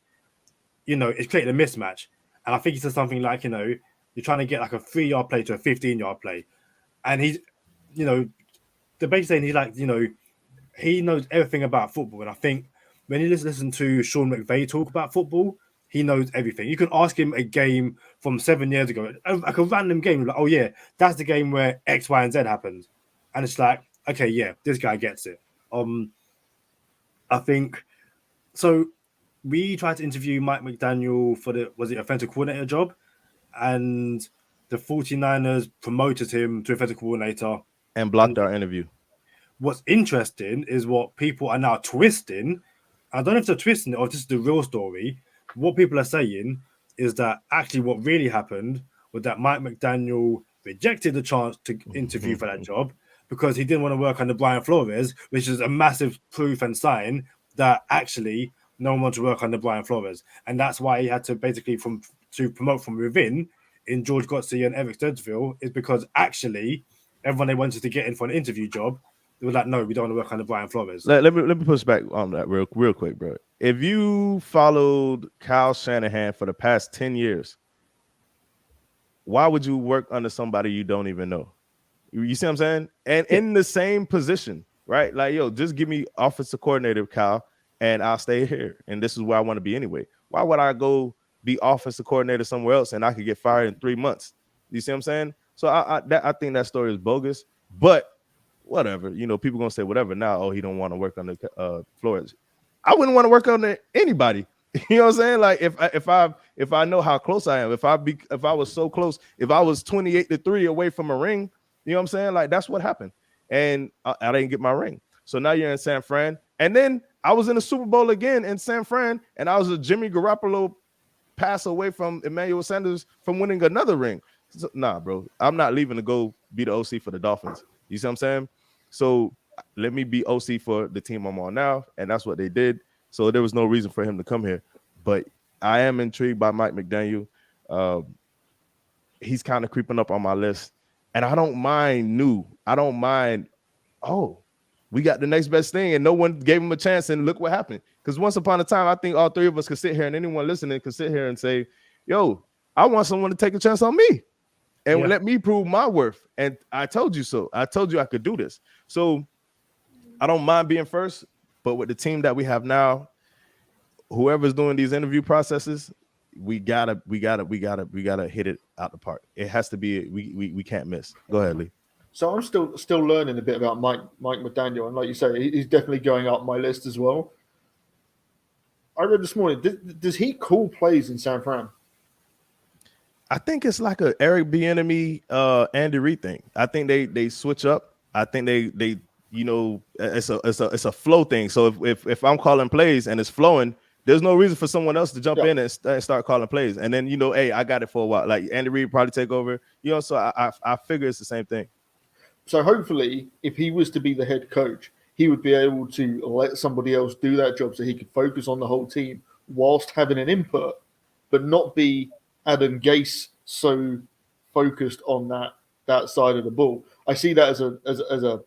[SPEAKER 3] it's creating a mismatch. And I think he said something like, you're trying to get like a 3-yard play to a 15-yard play. And he's, they're basically saying he's like, he knows everything about football. And I think when you listen to Sean McVay talk about football, he knows everything. You can ask him a game from 7 years ago, like a random game, like, oh yeah, that's the game where X, Y, and Z happened. And it's like, okay, yeah, this guy gets it. I think, so we tried to interview Mike McDaniel for the offensive coordinator job, and the 49ers promoted him to offensive coordinator.
[SPEAKER 4] And blocked our interview.
[SPEAKER 3] What's interesting is what people are now twisting. I don't know if they're twisting it or just the real story. What people are saying is that actually what really happened was that Mike McDaniel rejected the chance to interview for that job because he didn't want to work under Brian Flores, which is a massive proof and sign that actually no one wanted to work under Brian Flores. And that's why he had to basically promote from within in George Gotsey and Eric Studsville, is because actually everyone they wanted to get in for an interview job, they were like, no, we don't want to work under Brian Flores.
[SPEAKER 4] Let me push back on that real quick, bro. If you followed Kyle Shanahan for the past 10 years, why would you work under somebody you don't even know? You see what I'm saying? And in the same position, right? Like, just give me offensive coordinator, Kyle, and I'll stay here. And this is where I want to be anyway. Why would I go be offensive coordinator somewhere else and I could get fired in 3 months? You see what I'm saying? So I think that story is bogus, but whatever, people gonna say whatever now. Oh, he don't want to work under Flores. I wouldn't want to work under anybody. You know what I'm saying? Like if I know how close I am, if I was so close, if I was 28-3 away from a ring, you know what I'm saying? Like that's what happened, and I didn't get my ring. So now you're in San Fran, and then I was in the Super Bowl again in San Fran, and I was a Jimmy Garoppolo pass away from Emmanuel Sanders from winning another ring. So, nah, bro, I'm not leaving to go be the OC for the Dolphins. You see what I'm saying? So let me be OC for the team I'm on now, and that's what they did. So there was no reason for him to come here. But I am intrigued by Mike McDaniel. He's kind of creeping up on my list, and I don't mind new. I don't mind. Oh, we got the next best thing, and no one gave him a chance, and look what happened. Because once upon a time, I think all three of us could sit here, and anyone listening could sit here and say, yo, I want someone to take a chance on me and let me prove my worth. And I told you so. I told you I could do this. So I don't mind being first, but with the team that we have now, whoever's doing these interview processes, we gotta hit it out the park. It has to be. We can't miss. Go ahead, Lee.
[SPEAKER 5] So I'm still learning a bit about Mike McDaniel, and like you say, he's definitely going up my list as well. I read this morning. Does he call plays in San Fran?
[SPEAKER 4] I think it's like a Eric Bieniemy, Andy Reid thing. I think they switch up. I think they it's a flow thing. So if I'm calling plays and it's flowing, there's no reason for someone else to jump in and start calling plays. And then hey, I got it for a while. Like Andy Reid probably take over. So I figure it's the same thing.
[SPEAKER 5] So hopefully, if he was to be the head coach, he would be able to let somebody else do that job so he could focus on the whole team whilst having an input, but not be Adam Gase so focused on that side of the ball. I see that as a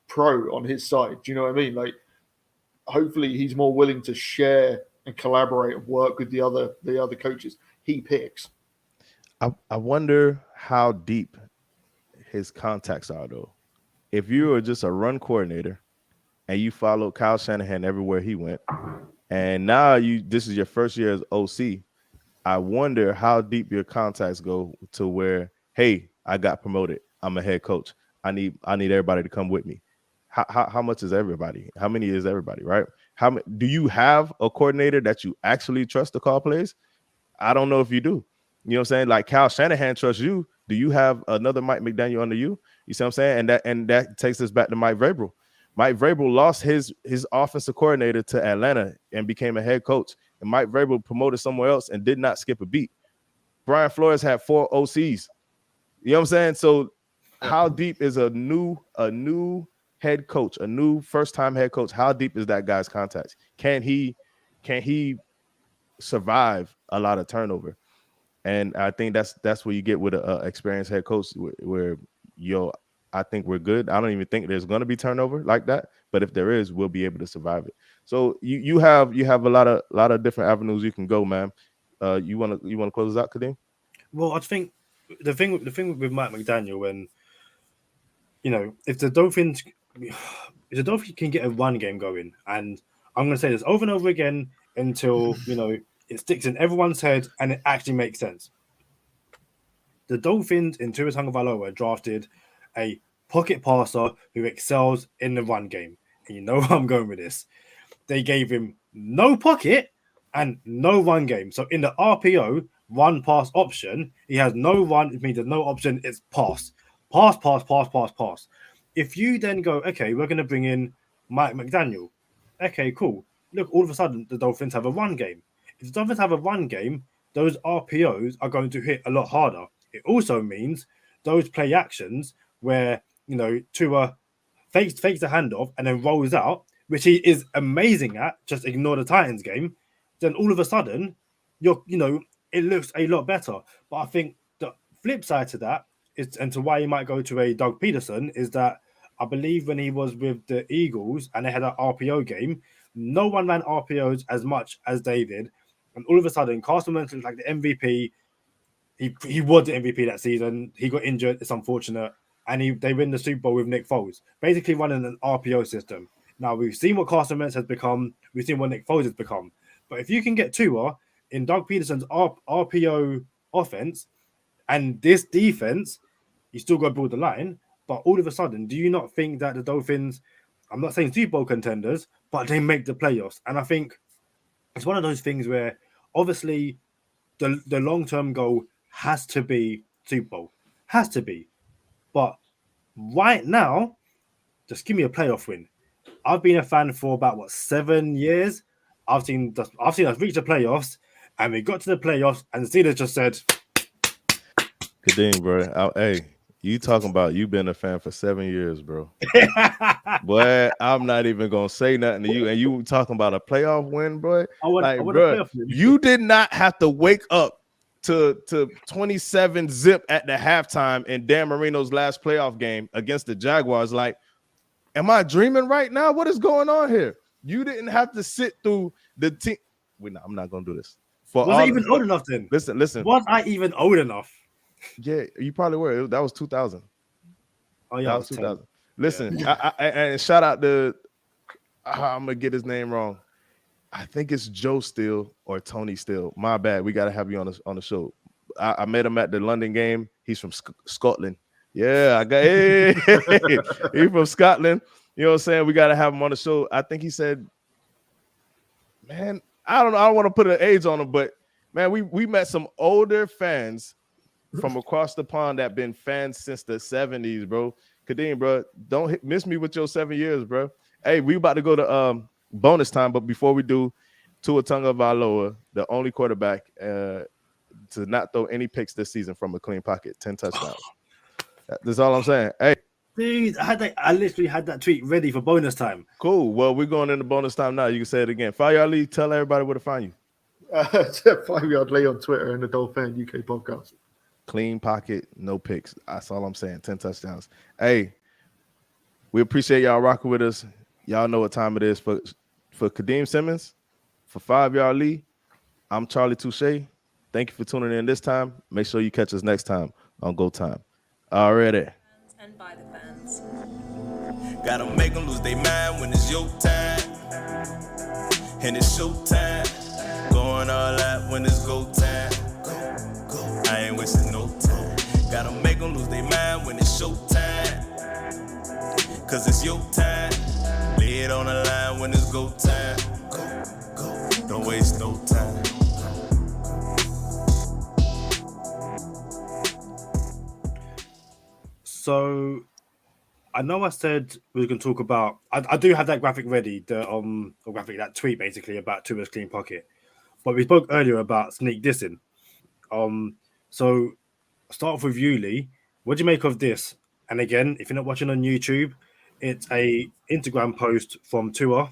[SPEAKER 5] pro on his side. Do you know what I mean? Like, hopefully he's more willing to share and collaborate and work with the other coaches he picks.
[SPEAKER 4] I wonder how deep his contacts are, though. If you are just a run coordinator and you follow Kyle Shanahan everywhere he went, and now this is your first year as OC, I wonder how deep your contacts go to where, hey, I got promoted. I'm a head coach. I need everybody to come with me. How much is everybody? How many is everybody, right? Do you have a coordinator that you actually trust to call plays? I don't know if you do. You know what I'm saying? Like Kyle Shanahan trusts you. Do you have another Mike McDaniel under you? You see what I'm saying? And that takes us back to Mike Vrabel. Mike Vrabel lost his offensive coordinator to Atlanta and became a head coach. And Mike Vrabel promoted somewhere else and did not skip a beat. Brian Flores had 4 OCs. You know what I'm saying? So how deep is a new head coach, a new first-time head coach? How deep is that guy's contacts? Can he survive a lot of turnover? And I think that's where you get with an experienced head coach where I think we're good. I don't even think there's going to be turnover like that, but if there is, we'll be able to survive it. So you have a lot of different avenues you can go, man. You want to close this out, Kadeem?
[SPEAKER 3] Well, I think the thing with Mike McDaniel, when if the Dolphins can get a run game going, and I'm going to say this over and over again until it sticks in everyone's head and it actually makes sense. The Dolphins in Tua Tagovailoa drafted a pocket passer who excels in the run game. And you know where I'm going with this. They gave him no pocket and no run game. So in the RPO, run pass option, he has no run. It means there's no option. It's pass. Pass, pass, pass, pass, pass. If you then go, okay, we're going to bring in Mike McDaniel. Okay, cool. Look, all of a sudden, the Dolphins have a run game. If the Dolphins have a run game, those RPOs are going to hit a lot harder. It also means those play actions where, Tua fakes the handoff and then rolls out, which he is amazing at, just ignore the Titans game, then all of a sudden, it looks a lot better. But I think the flip side to that is, and to why you might go to a Doug Peterson, is that I believe when he was with the Eagles and they had an RPO game, no one ran RPOs as much as they did. And all of a sudden, Carson Wentz was like the MVP. He was the MVP that season. He got injured. It's unfortunate. And they win the Super Bowl with Nick Foles, basically running an RPO system. Now, we've seen what Carson Wentz has become. We've seen what Nick Foles has become. But if you can get Tua in Doug Peterson's RPO offense and this defense, you still got to build the line. But all of a sudden, do you not think that the Dolphins, I'm not saying Super Bowl contenders, but they make the playoffs? And I think it's one of those things where obviously the long-term goal has to be Super Bowl. Has to be. But right now, just give me a playoff win. I've been a fan for about 7 years. I've seen us reach the playoffs, and we got to the playoffs, and the Steelers just said,
[SPEAKER 4] Kadeem, bro. Hey, You talking about you been a fan for 7 years, bro. Boy, I'm not even gonna say nothing to you. And you talking about a playoff win, bro?
[SPEAKER 3] I want a
[SPEAKER 4] bro,
[SPEAKER 3] playoff win.
[SPEAKER 4] you did not have to wake up to 27 zip at the halftime in Dan Marino's last playoff game against the Jaguars. Like, am I dreaming right now? What is going on here? You didn't have to sit through the team. Wait, no, I'm not gonna do this.
[SPEAKER 3] Was I even old enough then?
[SPEAKER 4] Listen.
[SPEAKER 3] Was I even old enough?
[SPEAKER 4] Yeah, you probably were. That was 2000.
[SPEAKER 3] Oh yeah,
[SPEAKER 4] That was 2000. Listen, yeah. And shout out to I'm gonna get his name wrong. I think it's Joe Steele or Tony Steele. My bad. We gotta have you on the show. I met him at the London game. He's from Scotland. Yeah, I got he's from Scotland. You know what I'm saying? We gotta have him on the show. I think he said, man, I don't know. I don't want to put an age on him, but man, we met some older fans from across the pond that been fans since the 70s, bro. Kadeem, bro, don't miss me with your 7 years, bro. Hey, we about to go to bonus time, but before we do, Tua Tagovailoa, the only quarterback to not throw any picks this season from a clean pocket, 10 touchdowns. That's all I'm saying. Hey,
[SPEAKER 3] dude, I literally had that tweet ready for bonus time.
[SPEAKER 4] Cool. Well, we're going into bonus time now. You can say it again. 5YardLee, tell everybody where to find you.
[SPEAKER 5] 5YardLee on Twitter and the Dol-Fan UK podcast.
[SPEAKER 4] Clean pocket, no picks. That's all I'm saying. 10 touchdowns. Hey, we appreciate y'all rocking with us. Y'all know what time it is. For Kadeem Simmons, for 5YardLee, I'm Charlie Touche. Thank you for tuning in this time. Make sure you catch us next time on Go Time. Already.
[SPEAKER 1] And by the fans.
[SPEAKER 2] Gotta make them lose their mind when it's your time. And it's show time. Going all out when it's go time. I ain't wasting no time. Gotta make them lose their mind when it's show time. Cause it's your time. Lay it on the line when it's go time. Don't waste no time.
[SPEAKER 3] So I know I said we were going to talk about. I do have that graphic ready, that tweet basically about Tua's clean pocket. But we spoke earlier about sneak dissing. So start off with you, Lee. What do you make of this? And again, if you're not watching on YouTube, it's a Instagram post from Tua.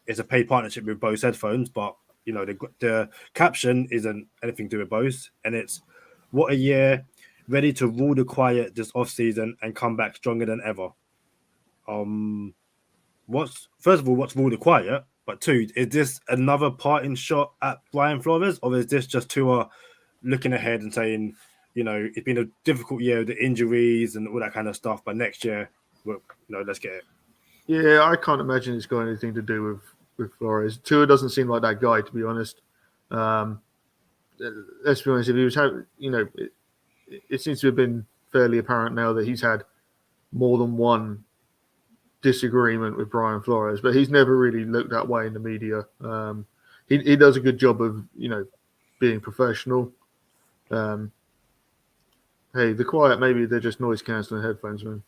[SPEAKER 3] It's a paid partnership with Bose headphones, but you know the caption isn't anything to do with Bose, and it's what a year. Ready to rule the quiet this off-season and come back stronger than ever. First of all, what's rule the quiet? But two, is this another parting shot at Brian Flores, or is this just Tua looking ahead and saying, you know, it's been a difficult year with the injuries and all that kind of stuff, but next year, well, you know, let's get it.
[SPEAKER 5] Yeah, I can't imagine it's got anything to do with Flores. Tua doesn't seem like that guy, to be honest. Let's be honest, if he was having, you know, it seems to have been fairly apparent now that he's had more than one disagreement with Brian Flores, but he's never really looked that way in the media. He does a good job of, you know, being professional. Hey, the quiet, maybe they're just noise cancelling headphones, man.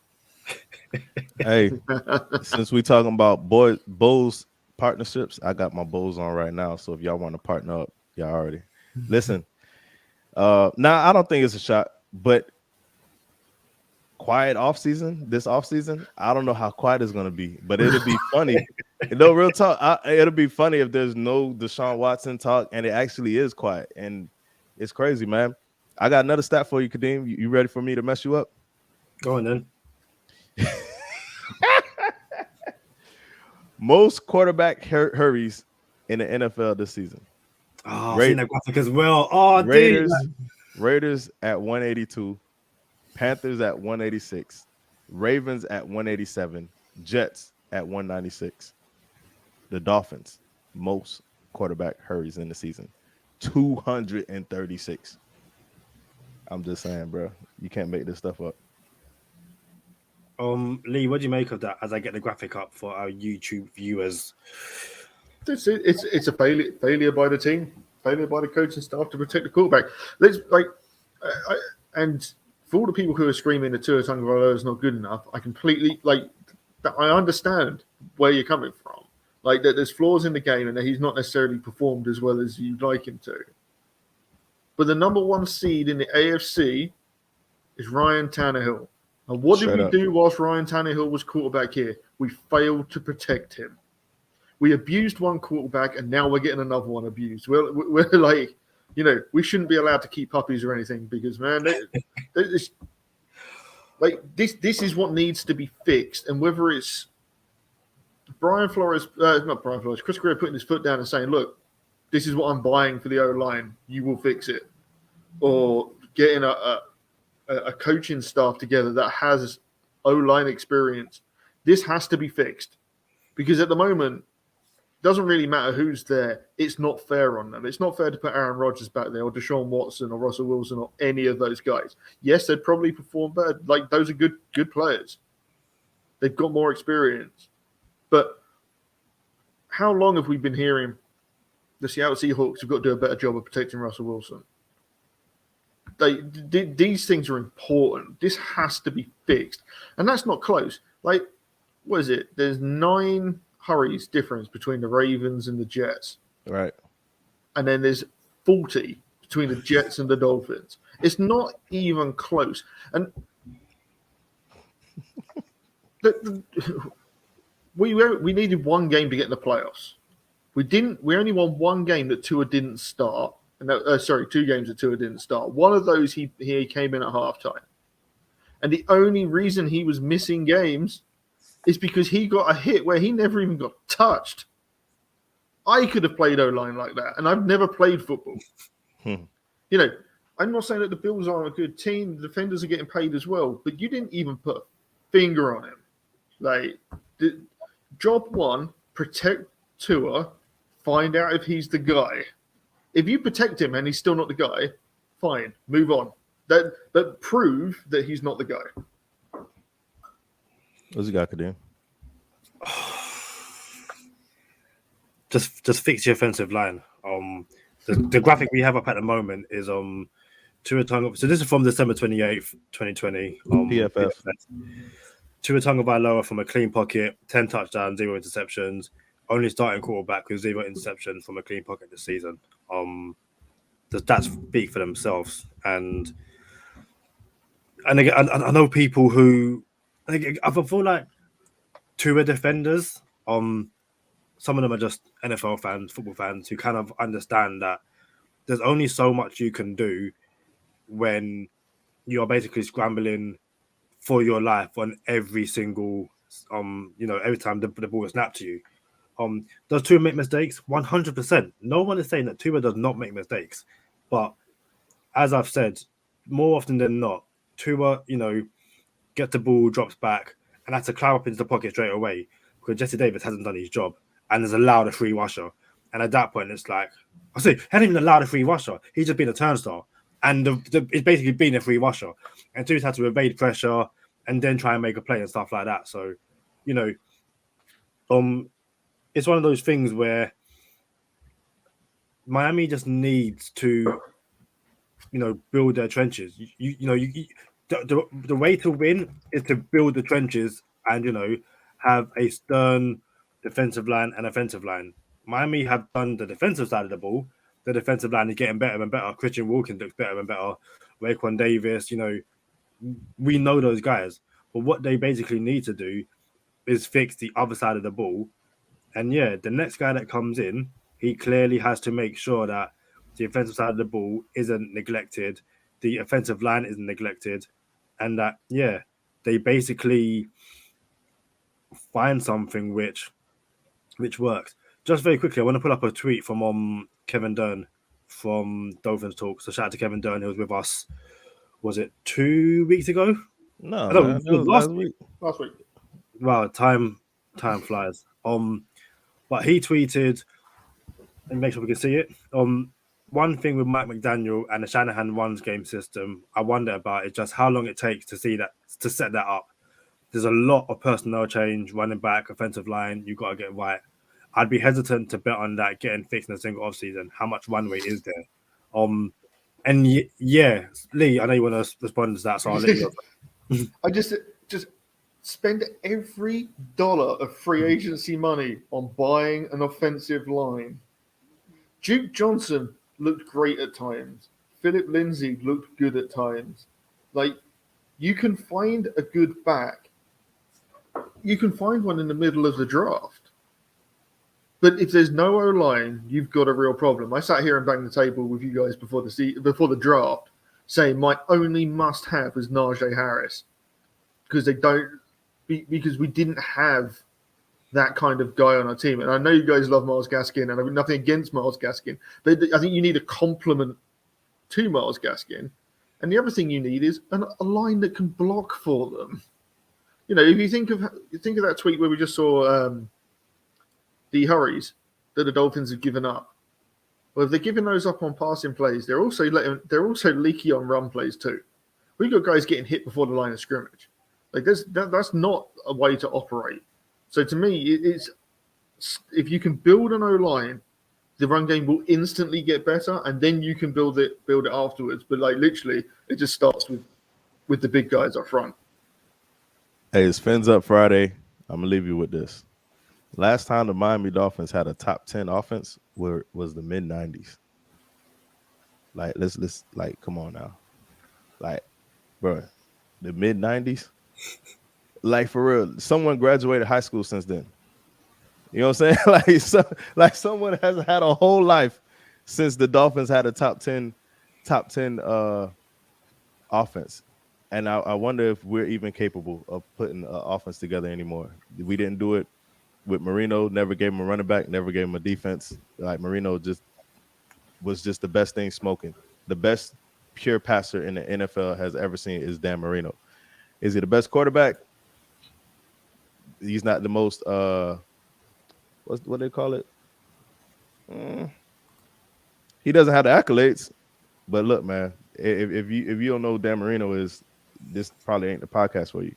[SPEAKER 4] Hey, since we talking about Bulls partnerships, I got my Bulls on right now. So if y'all want to partner up, y'all already listen. Now I don't think it's a shot, but quiet this off season, I don't know how quiet it's gonna be, but it'll be funny. No, real talk. It'll be funny if there's no Deshaun Watson talk and it actually is quiet, and it's crazy, man. I got another stat for you, Kadeem. You ready for me to mess you up?
[SPEAKER 3] Go on then.
[SPEAKER 4] Most quarterback hurries in the NFL this season.
[SPEAKER 3] Oh, I've seen that graphic as well. Oh,
[SPEAKER 4] Raiders at 182, Panthers at 186, Ravens at 187, Jets at 196. The Dolphins, most quarterback hurries in the season, 236. I'm just saying, bro, you can't make this stuff up.
[SPEAKER 3] Lee, what do you make of that? As I get the graphic up for our YouTube viewers,
[SPEAKER 5] it's a failure by the team, failure by the coaching staff to protect the quarterback. And for all the people who are screaming that Tua Tagovailoa is not good enough, I completely I understand where you're coming from. Like that, there's flaws in the game, and that he's not necessarily performed as well as you'd like him to. But the number one seed in the AFC is Ryan Tannehill. And what did we do whilst Ryan Tannehill was quarterback here? We failed to protect him. We abused one quarterback, and now we're getting another one abused. We're like, we shouldn't be allowed to keep puppies or anything because, man, this is what needs to be fixed. And whether it's Brian Flores, not Brian Flores, Chris Grier putting his foot down and saying, look, this is what I'm buying for the O-line. You will fix it. Or getting a coaching staff together that has O-line experience. This has to be fixed. Because at the moment, it doesn't really matter who's there. It's not fair on them. It's not fair to put Aaron Rodgers back there or Deshaun Watson or Russell Wilson or any of those guys. Yes, they'd probably perform better. Like, those are good players. They've got more experience. But how long have we been hearing the Seattle Seahawks have got to do a better job of protecting Russell Wilson? These things are important. This has to be fixed. And that's not close. Like, what is it? There's 9 hurries difference between the Ravens and the Jets.
[SPEAKER 4] Right.
[SPEAKER 5] And then there's 40 between the Jets and the Dolphins. It's not even close. And we needed one game to get in the playoffs. We only won one game that Tua didn't start. And 2 games that Tua didn't start. One of those he came in at halftime. And the only reason he was missing games is because he got a hit where he never even got touched. I could have played O-line like that, and I've never played football. I'm not saying that the Bills aren't a good team. The defenders are getting paid as well, but you didn't even put a finger on him. Like, job one, protect Tua, find out if he's the guy. If you protect him and he's still not the guy, fine, move on. That prove that he's not the guy.
[SPEAKER 4] What's he got, Kadeem?
[SPEAKER 3] Just fix your offensive line. The graphic we have up at the moment is Tua Tagovailoa. So this is from December 28th, 2020.
[SPEAKER 4] PFF.
[SPEAKER 3] Tua Tagovailoa from a clean pocket, 10 touchdowns, 0 interceptions. Only starting quarterback with 0 interceptions from a clean pocket this season. The stats speak for themselves. And again, I know people who I feel like Tua defenders. Some of them are just NFL fans, football fans, who kind of understand that there's only so much you can do when you're basically scrambling for your life on every single, every time the ball is snapped to you. Does Tua make mistakes? 100%. No one is saying that Tua does not make mistakes. But as I've said, more often than not, Tua, gets the ball, drops back, and has to climb up into the pocket straight away because Jesse Davis hasn't done his job and has allowed a free rusher. And at that point, it's like, he hadn't even allowed a free rusher. He's just been a turnstile. And it's basically been a free rusher. And Tua's had to evade pressure and then try and make a play and stuff like that. So, it's one of those things where Miami just needs to, build their trenches. The way to win is to build the trenches and, have a stern defensive line and offensive line. Miami have done the defensive side of the ball. The defensive line is getting better and better. Christian Wilkins looks better and better. Raekwon Davis, we know those guys. But what they basically need to do is fix the other side of the ball. And the next guy that comes in, he clearly has to make sure that the offensive side of the ball isn't neglected, the offensive line isn't neglected, and that, they basically find something which works. Just very quickly, I want to pull up a tweet from Kevin Dern from Dolphins Talk. So shout out to Kevin Dern, who was with us, was it 2 weeks ago?
[SPEAKER 4] No,
[SPEAKER 3] man, it was
[SPEAKER 4] last week.
[SPEAKER 5] Last week.
[SPEAKER 3] Wow, time flies. But he tweeted, and make sure we can see it. One thing with Mike McDaniel and the Shanahan runs game system, I wonder about is just how long it takes to set that up. There's a lot of personnel change, running back, offensive line. You've got to get right. I'd be hesitant to bet on that getting fixed in a single offseason. How much runway is there? And Lee, I know you want to respond to that, so I'll let you go.
[SPEAKER 5] I just spend every dollar of free agency money on buying an offensive line. Duke Johnson looked great at times. Philip Lindsay looked good at times. Like, you can find a good back. You can find one in the middle of the draft. But if there's no O-line, you've got a real problem. I sat here and banged the table with you guys before the draft, saying my only must-have was Najee Harris because because we didn't have that kind of guy on our team. And I know you guys love Myles Gaskin, and I've got nothing against Myles Gaskin, but I think you need a complement to Myles Gaskin. And the other thing you need is a line that can block for them. You know, if you think of that tweet where we just saw the hurries that the Dolphins have given up. Well, if they're giving those up on passing plays, they're also leaky on run plays too. We've got guys getting hit before the line of scrimmage. Like that's not a way to operate. So to me, it's if you can build an O-line, the run game will instantly get better, and then you can build it afterwards. But like literally, it just starts with the big guys up front.
[SPEAKER 4] Hey, it's Fins Up Friday. I'm gonna leave you with this. Last time the Miami Dolphins had a top 10 offense was the mid-90s. Like let's like come on now, like bro, the mid-90s. Like for real, someone graduated high school since then. You know what I'm saying? Like someone has had a whole life since the Dolphins had a top 10 offense. And I wonder if we're even capable of putting an offense together anymore. We didn't do it with Marino, never gave him a running back, never gave him a defense. Like Marino was just the best thing smoking. The best pure passer in the NFL has ever seen is Dan Marino. Is he the best quarterback? He's not the most what do they call it? He doesn't have the accolades, but look, man, if you don't know who Dan Marino is, this probably ain't the podcast for you.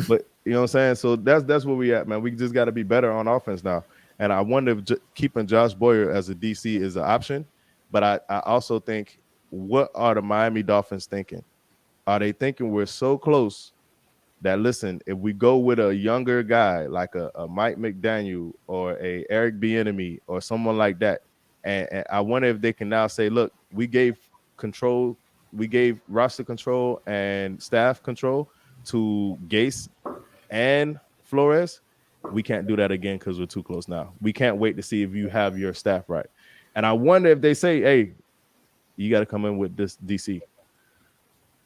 [SPEAKER 4] But you know what I'm saying? So that's where we at, man. We just got to be better on offense now. And I wonder if keeping Josh Boyer as a DC is an option. But I also think, what are the Miami Dolphins thinking? Are they thinking we're so close that, listen, if we go with a younger guy like a Mike McDaniel or a Eric Bieniemy or someone like that, and I wonder if they can now say, look, we gave roster control and staff control to Gase and Flores. We can't do that again because we're too close now. We can't wait to see if you have your staff right. And I wonder if they say, hey, you got to come in with this DC.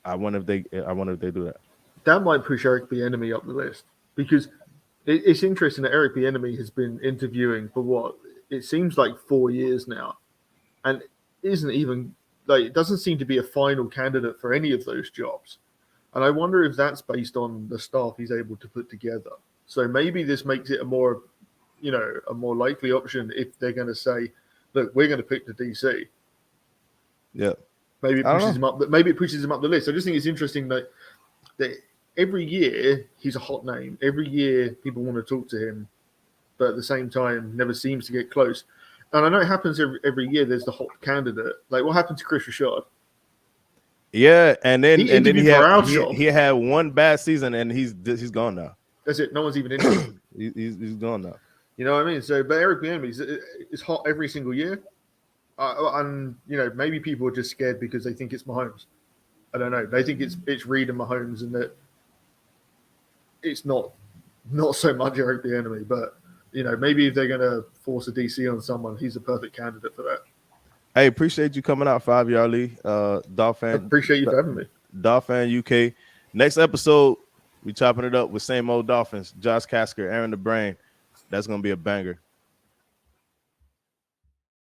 [SPEAKER 4] I wonder if they do that.
[SPEAKER 5] That might push Eric Bieniemy up the list, because it's interesting that Eric Bieniemy has been interviewing for what it seems like 4 years now, and isn't even like, it doesn't seem to be a final candidate for any of those jobs. And I wonder if that's based on the staff he's able to put together. So maybe this makes it a more likely option if they're going to say, look, we're going to pick the DC.
[SPEAKER 4] Yeah.
[SPEAKER 5] Maybe it pushes him up. Maybe it pushes him up the list. I just think it's interesting that every year he's a hot name. Every year people want to talk to him, but at the same time never seems to get close. And I know it happens every year. There's the hot candidate. Like what happened to Chris Richard?
[SPEAKER 4] Yeah, and then he had one bad season, and he's gone now.
[SPEAKER 5] That's it. No one's even interested.
[SPEAKER 4] he's gone now.
[SPEAKER 5] You know what I mean? So, but Eric Bieniemy is hot every single year, and maybe people are just scared because they think it's Mahomes. I don't know. They think it's Reed and Mahomes, and that it's not so much Eric Bieniemy. But maybe if they're going to force a DC on someone, he's a perfect candidate for that.
[SPEAKER 4] Hey, appreciate you coming out, 5YardLee, Dol-Fan.
[SPEAKER 5] Appreciate you for having me.
[SPEAKER 4] Dol-Fan UK. Next episode, we chopping it up with same old Dolphins, Josh Casker, Aaron the Brain. That's going to be a banger.